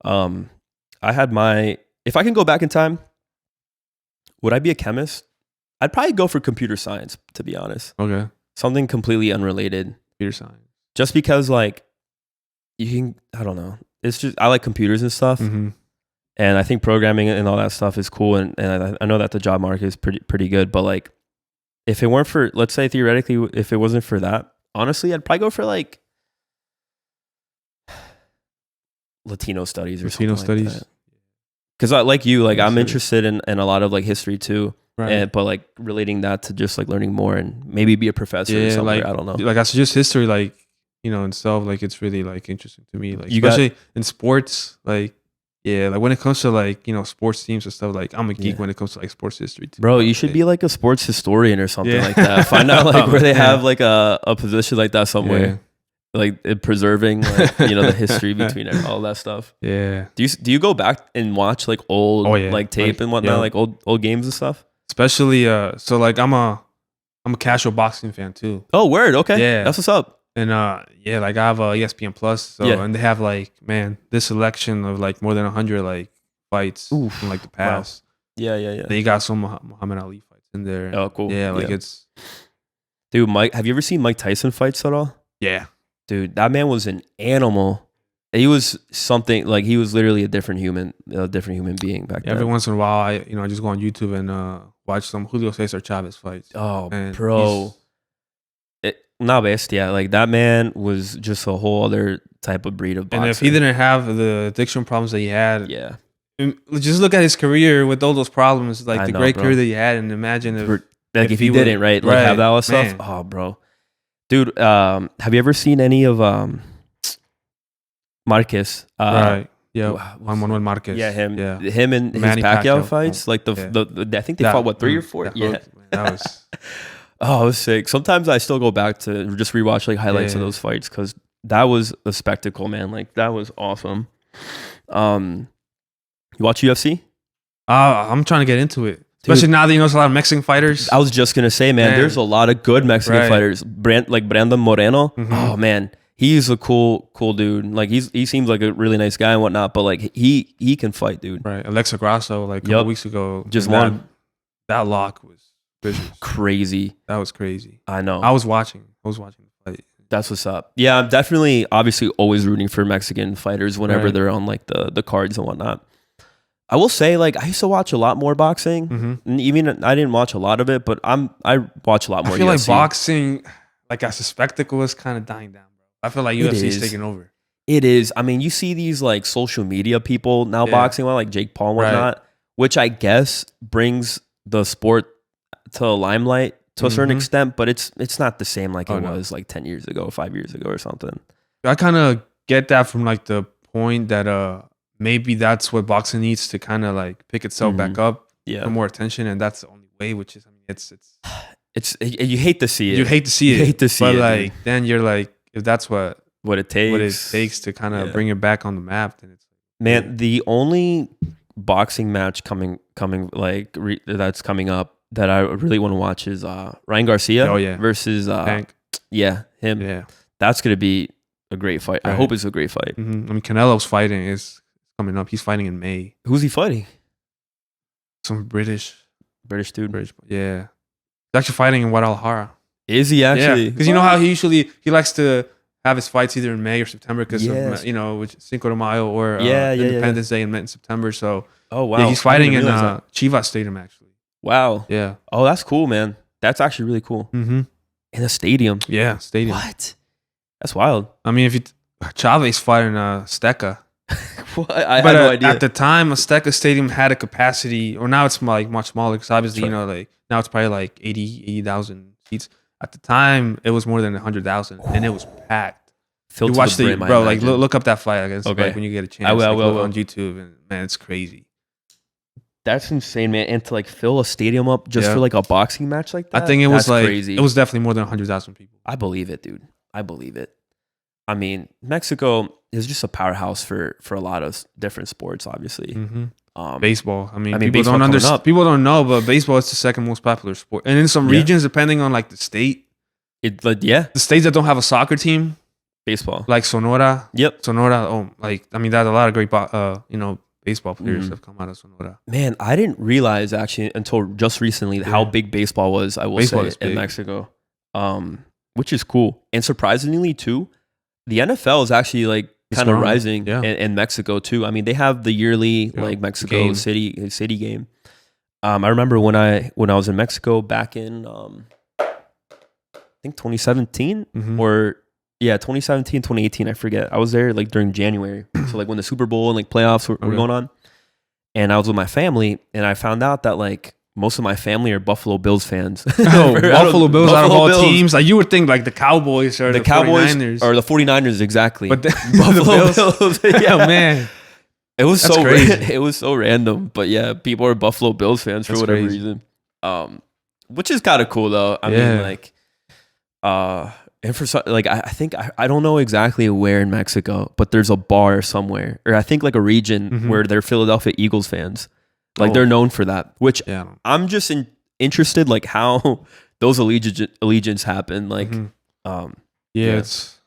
I had if I can go back in time, would I be a chemist? I'd probably go for computer science, to be honest. okay, Something completely unrelated. computer science. Just because like I don't know. It's just, I like computers and stuff. Mm-hmm. And I think programming and all that stuff is cool. And I know that the job market is pretty good. But like, if it weren't for, let's say theoretically, if it wasn't for that, honestly, I'd probably go for like Latino studies or Latino something studies. like that. Because like you, like I'm Studies. interested in a lot of like history too. Right. But like relating that to just like learning more and maybe be a professor or Yeah, somewhere. like I don't know. like I suggest history, like in itself, like it's really like interesting to me. Like You got- especially in sports, like like when it comes to like sports teams and stuff, like I'm a geek Yeah. when it comes to like sports history too. Bro, you should be like a sports historian or something Yeah. like that. Find out like where they Yeah. have like a position like that somewhere. Like preserving like, the history between all that stuff. Yeah. Do you go back and watch like old like tape Like, and whatnot, yeah. like old games and stuff? Especially so like I'm a casual boxing fan too. Oh, word. Okay. Yeah. That's what's up. And like I have a ESPN Plus, so Yeah. and they have like this selection of like more than 100 like fights Oof. from like the past. Yeah. They got some Muhammad Ali fights in there. Oh, cool. Yeah, like Yeah. it's Dude, Mike, have you ever seen Mike Tyson fights at all? yeah. Dude, that man was an animal. He was something like he was literally a different human being back then. Every once in a while, I just go on YouTube and watch some Julio Cesar Chavez fights. Oh, And bro. Nah, bestia. Like that man was just a whole other type of breed of boxer. And if he didn't have the addiction problems that he had, yeah. just look at his career with all those problems, like I the know, great bro. career that he had, and imagine if Like if he he would- didn't, right? Like right, have that all stuff. man. Oh, bro. Dude, have you ever seen any of Marquez? right, yeah, Wow, Manuel Marquez, yeah, him. yeah, Him and his Manny Pacquiao Pacquiao. fights. Like Yeah. the I think they fought what 3 or 4? that Yeah. hook, man, that was Oh, it was sick. Sometimes I still go back to just rewatch like highlights of Yeah. those fights because that was a spectacle, man. Like that was awesome. You watch UFC? I'm trying to get into it, especially now that there's a lot of Mexican fighters. I was just gonna say, man, Man. there's a lot of good Mexican Right. fighters. Brandon Moreno. Mhm. Oh man, he's a cool dude. Like he seems like a really nice guy and whatnot. But like he can fight, dude. Right, Alexa Grasso, like a couple Yup. weeks ago, Just and won. That lock was vicious. Crazy. That was crazy. I know. I was watching the fight. That's what's up. Yeah, I'm definitely, obviously, always rooting for Mexican fighters whenever Right. they're on like the cards and whatnot. I will say, like, I used to watch a lot more boxing. Mm-hmm. And even I didn't watch a lot of it, but I watch a lot more. I feel UFC. like boxing, like as a spectacle, is kind of dying down, bro. I feel like It UFC is. is taking over. It is. I mean, you see these like social media people now Yeah. boxing, well, like Jake Paul and Right. whatnot, which I guess brings the sport to the limelight to a certain Mhm. extent, but it's not the same like Oh, it no. was like 10 years ago, 5 years ago or something. I kind of get that from like the point that maybe that's what boxing needs to kind of like pick itself back up, Yeah. for more attention, and that's the only way. Which is, I mean, It's you hate to see it. you hate to see You it, hate to see but it, like dude. then you're like, if that's what what it takes. to kind of Yeah. bring it back on the map, then it's Man, the only boxing match coming that's coming up that I really want to watch is Ryan Garcia Oh, yeah. versus Tank. yeah, him. Yeah. That's going to be a great fight. I Right. hope it's a great fight. I mean, Canelo's fighting is coming up. He's fighting in May. Who's he fighting? Some British, British dude. yeah. He's actually fighting in Guadalajara. Is he actually? Because you know how he likes to have his fights either in May or September because Yes. of which Cinco de Mayo or Yeah. Independence Day in September. So Oh wow. yeah, he's I fighting didn't in realize that. Chivas Stadium actually. Wow. Yeah. Oh, that's cool, man. That's actually really cool. Mm-hmm. In a stadium. Yeah, stadium. What? That's wild. I mean, if you Chavez fighting Steca. What? I But had no idea. at the time, Azteca Stadium had a capacity, or now it's like much smaller because obviously, Sure. like now it's probably like 80,000 seats. At the time, it was more than 100,000 and it was packed. Filled You to watch the brim, I bro, like imagine. look up that fight against, Okay. like when you get a chance. I will, I like, will, I look will. on YouTube, and man, it's crazy. That's insane, man. And to like fill a stadium up just Yeah. for like a boxing match like that. I think it was that's like crazy. it was definitely more than 100,000 people. I believe it, dude. I believe it. I mean, Mexico is just a powerhouse for a lot of different sports, obviously. Baseball. I mean, people baseball don't coming understand. up. People don't know, but baseball is the second most popular sport. And in some Yeah. regions, depending on like the state, Yeah, the states that don't have a soccer team, baseball. like Sonora. Yep. Sonora. Oh, like I mean, there's a lot of great, baseball players Mhm. have come out of Sonora. Man, I didn't realize actually until just recently how big baseball was. I will Baseball say is in big. Mexico, which is cool. And surprisingly too, the NFL is actually like It's kind of growing. rising Yeah. in Mexico too. I mean, they have the yearly Yeah. like Mexico Game. city game. I remember when I was in Mexico back in I think 2017 Mhm. or 2017, 2018, I forget. I was there like during January. So like when the Super Bowl and like playoffs were Okay. going on. And I was with my family and I found out that like most of my family are Buffalo Bills fans. Oh, Buffalo Bills out of all Bills. teams. Like you would think like the Cowboys or the Cowboys 49ers. or the 49ers, exactly. But the Buffalo Bills. Bills. Yeah, man. It was That's so crazy. it was so random. But yeah, people are Buffalo Bills fans for That's whatever crazy. reason. Which is kind of cool though. I mean, like and for some, like I think I don't know exactly where in Mexico, but there's a bar somewhere, or I think like a region Mhm. where they're Philadelphia Eagles fans. Like Oh. they're known for that. Which Yeah. I'm just interested, like how those allegiance happen. Like, Mhm. yeah. It's.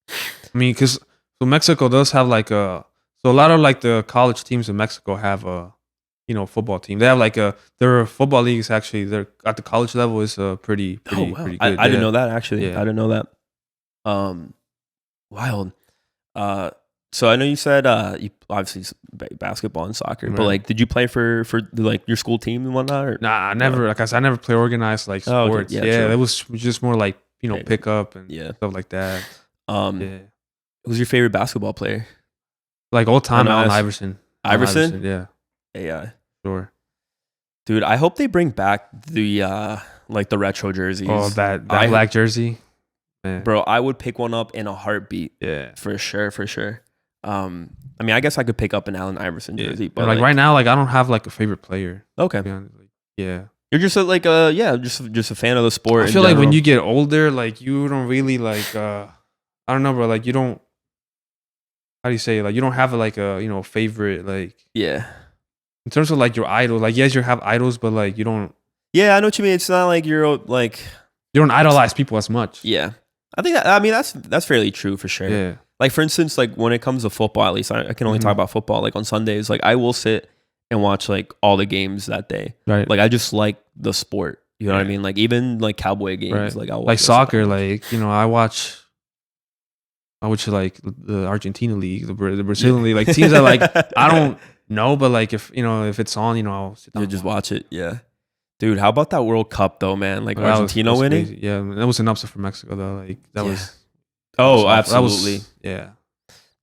I mean, because so Mexico does have like a lot of like the college teams in Mexico have a football team. They have like their football leagues actually. They're at the college level is pretty wow. pretty I good. didn't know that actually. Yeah. I didn't know that. Wild. So I know you said you obviously basketball and soccer, but Right. like, did you play for like your school team and whatnot? Or? Nah, I never. Like I said, I never play organized like Oh, okay. sports. Yeah, Yeah, true. it was just more like Okay. pick up and Yeah. stuff like that. Yeah, Who's your favorite basketball player? like old time I know, Allen that's- Iverson. Iverson? Yeah, Yeah. sure. Dude, I hope they bring back the like the retro jerseys. Oh, that I- black jersey, man. Bro, I would pick one up in a heartbeat. Yeah. For sure. I mean, I guess I could pick up an Allen Iverson jersey, but But like right now, like I don't have like a favorite player. okay, To be honest. Like, yeah. you're just just a fan of the sport. I in feel like when general. you get older, like you don't really like I don't know, bro. Like you don't. How do you say it? Like you don't have like a favorite like yeah, in terms of like your idol. Like yes, you have idols, but like you don't I know what you mean. It's not like you're like idolize people as much. yeah. I think I mean that's fairly true for sure. Yeah. Like for instance, like when it comes to football, at least I can only talk Mhm. about football. Like on Sundays, like I will sit and watch like all the games that day. Right. Like I just like the sport. You know what I Yeah. mean? Like even like Cowboy games. Right. Like I'll watch Like those. soccer, like I watch like the Argentina league, the Brazilian league, like teams that like I don't know, but like if it's on, I'll sit down. You and just watch. watch it. Yeah. Dude, how about that World Cup though, man? Like That was- Argentina that was winning? crazy. Yeah, that was an upset for Mexico though. Like that Yeah. was. Oh, that was- absolutely. yeah.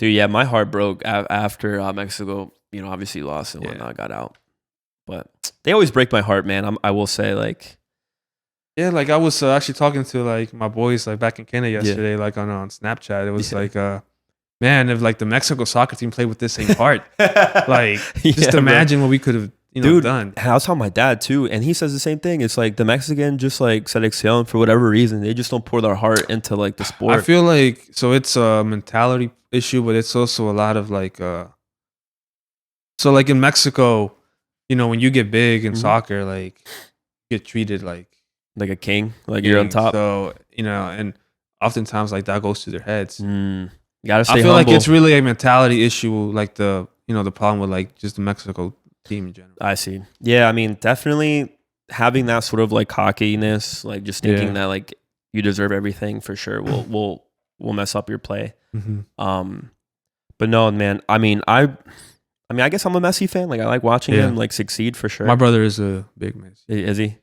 Dude, yeah, my heart broke after Mexico, obviously lost and Yeah. whatnot, got out. But they always break my heart, man. I will say, like, Yeah, like I was actually talking to like my boys like back in Canada yesterday, like on Snapchat. It was Yeah. like, man, if like the Mexico soccer team played with this same heart, like just Yeah, bro. imagine what we could have Dude, done. And I was telling my dad too, and he says the same thing. It's like the Mexican just like selección for whatever reason, they just don't pour their heart into like the sport. I feel like so it's a mentality issue, but it's also a lot of like so like in Mexico, when you get big in Mhm. soccer, like you get treated like a king, like you're on king. top. So, and oftentimes like that goes to their heads. You gotta stay I feel humble. like it's really a mentality issue, like the the problem with like just the Mexico team in general. I see. Yeah, I mean, definitely having that sort of like cockiness, like just thinking Yeah. that like you deserve everything for sure will mess up your play. Mm-hmm. But no, man. I mean, I guess I'm a Messi fan. Like I like watching Yeah. him like succeed for sure. My brother is a big Messi. Is he?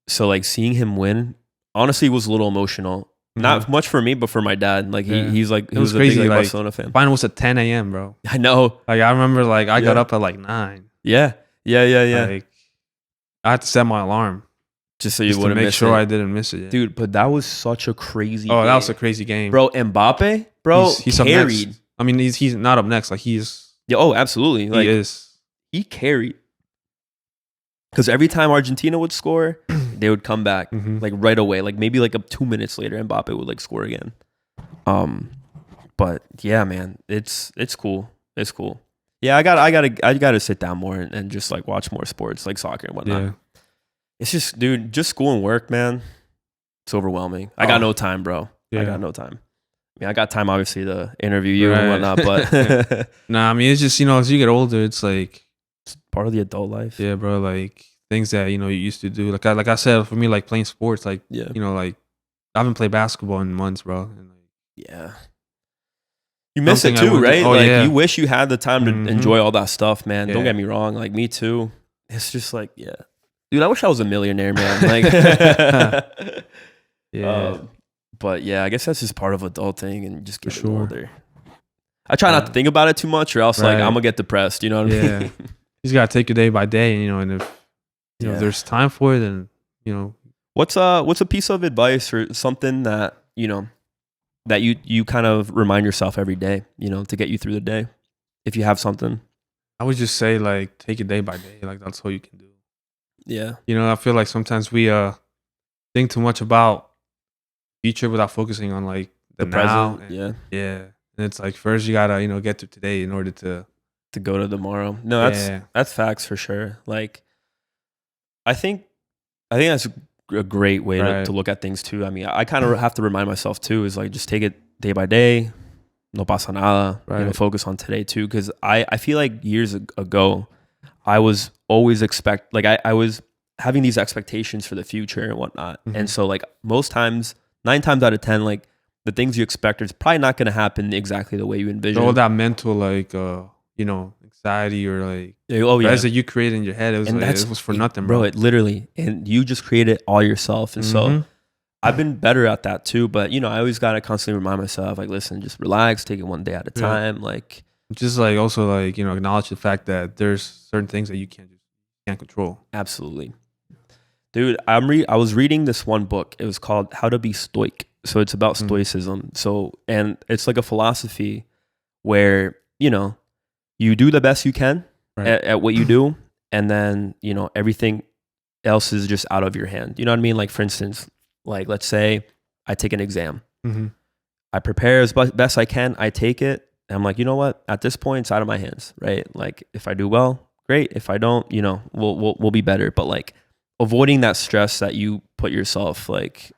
So like seeing him win, honestly, was a little emotional. Not much for me, but for my dad. Like he was a crazy, big like, like, Barcelona fan. Final was at 10 a.m., bro. I know. Like I remember, like I got up at like 9. Yeah. Like I had to set my alarm just so you wouldn't make miss sure it. I didn't miss it. Dude, but that was such a crazy Oh, game. that was a crazy game. Bro, Mbappe, bro, he's carried. Up next. I mean, he's not up next. Like he's yeah, oh, absolutely. Like he is. He carried. Because every time Argentina would score, they would come back like right away. Like maybe like 2 minutes later, Mbappe would like score again. But yeah, man, it's cool. It's cool. Yeah, I gotta sit down more and just like watch more sports like soccer and whatnot. Yeah. It's just, dude, just school and work, man. It's overwhelming. I got no time, bro. Yeah. I got no time. I mean, I got time obviously to interview you and whatnot, but nah, I mean, it's just, as you get older, it's like it's part of the adult life. Yeah, bro. Like things that you used to do. Like I said, for me, like playing sports. Like like I haven't played basketball in months, bro. And yeah. You miss it too, right? Oh, like yeah. you wish you had the time to enjoy all that stuff, man. Yeah. Don't get me wrong. Like me too. It's just like, yeah. Dude, I wish I was a millionaire, man. Like yeah. But yeah, I guess that's just part of adulting and just getting older. I try Yeah. not to think about it too much or else like I'm gonna get depressed, you know what I mean? You just gotta take it day by day, and if if there's time for it, then What's a piece of advice or something that that you kind of remind yourself every day, to get you through the day, if you have something? I would just say like take it day by day. Like that's all you can do. Yeah. I feel like sometimes we think too much about future without focusing on like The now. present. Yeah. And it's like first you gotta get to today in order to go to tomorrow. No, that's facts for sure. Like I think that's a great way to look at things too. I mean, I kind of have to remind myself too, is like just take it day by day. No pasa nada. Focus on today too. Because I feel like years ago, I was always I was having these expectations for the future and whatnot. And so like most times, 9 times out of 10, like the things you expect is probably not going to happen exactly the way you envision. All that mental like anxiety or like that you create in your head, it was for nothing, bro. It literally, and you just create it all yourself. And so I've been better at that too, but I always got to constantly remind myself, like, listen, just relax, take it one day at a time. Like just like also like acknowledge the fact that there's certain things that you can't control. Absolutely. Dude, I was reading this one book. It was called How to Be Stoic. So it's about stoicism. So, and it's like a philosophy where you do the best you can at what you do, and then everything else is just out of your hand. You know what I mean? Like for instance, like let's say I take an exam. I prepare as best I can. I take it, and I'm like, you know what? At this point, it's out of my hands, right? Like if I do well, great. If I don't, we'll be better. But like avoiding that stress that you put yourself like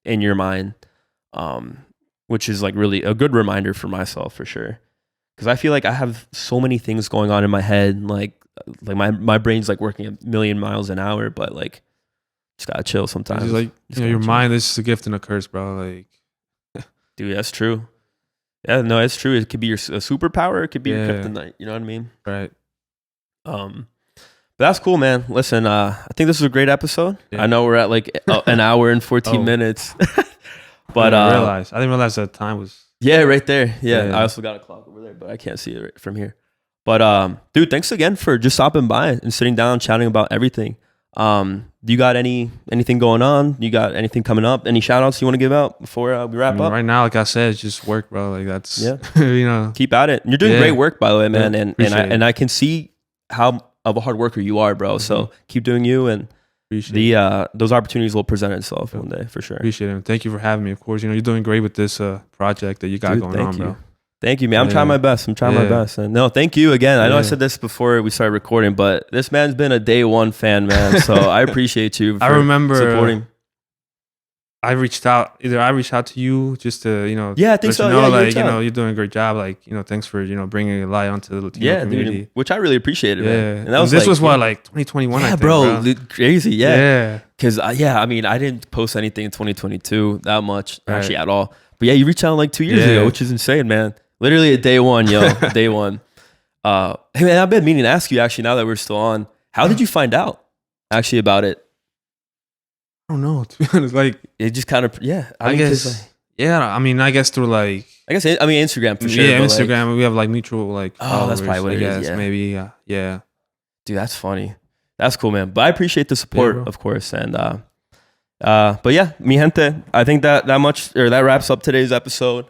in your mind, which is like really a good reminder for myself for sure. Because I feel like I have so many things going on in my head, like my brain's like working a million miles an hour, but like just gotta chill sometimes. It's like your mind is just a gift and a curse, bro. Like, dude, that's true. Yeah, no, it's true. It could be a superpower. It could be your kryptonite. You know what I mean? Right. But that's cool, man. Listen, I think this was a great episode. Yeah. I know we're at like an hour and 14 minutes, but I didn't realize that time was. Yeah, right there. Yeah, I also got a clock over there, but I can't see it right from here. But dude, thanks again for just stopping by and sitting down, chatting about everything. Do you got anything going on? You got anything coming up? Any shout outs you want to give out before we wrap up? Right now, like I said, it's just work, bro. Like that's keep at it. You're doing great work, by the way, man. Yeah, and I can see how of a hard worker you are, bro. So keep doing you, and those opportunities will present itself one day for sure. Appreciate it. Thank you for having me. Of course, you're doing great with this project that you got going on, bro. Thank you, man. I'm trying my best. And no, thank you again. I know I said this before we started recording, but this man's been a day one fan, man. So I appreciate you. I remember supporting. I reached out to you just to, I think so. You're doing a great job. Like, thanks for, bringing a light onto the Latino community. Dude, which I really appreciated, man. And that was this was what, like 2021, I think, bro. Crazy. Yeah. Cause I mean, I didn't post anything in 2022 that much actually at all. But yeah, you reached out like 2 years ago, which is insane, man. Literally a day one, day one. Hey man, I've been meaning to ask you actually, now that we're still on, how did you find out actually about it? I don't know, to be honest. Like it just kind of, I guess Yeah, I mean, I guess through like Instagram for sure. yeah, but, Instagram. We have like mutual like. Oh, that's followers, probably what I it is, guess. yeah. Maybe yeah. Dude, that's funny. That's cool, man. But I appreciate the support, bro. of course. And but yeah, mi gente, I think that wraps up today's episode.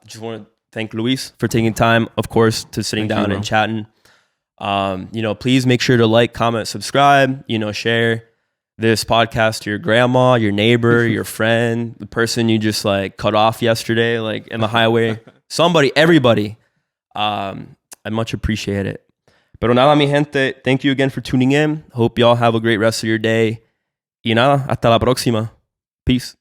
Just want to thank Luis for taking time, of course, to sitting Thank you, down bro. and chatting. Please make sure to like, comment, subscribe, share this podcast to your grandma, your neighbor, your friend, the person you just like cut off yesterday, like in the highway, somebody, everybody. I much appreciate it. Pero nada, mi gente, thank you again for tuning in. Hope y'all have a great rest of your day. Y nada, hasta la próxima. Peace.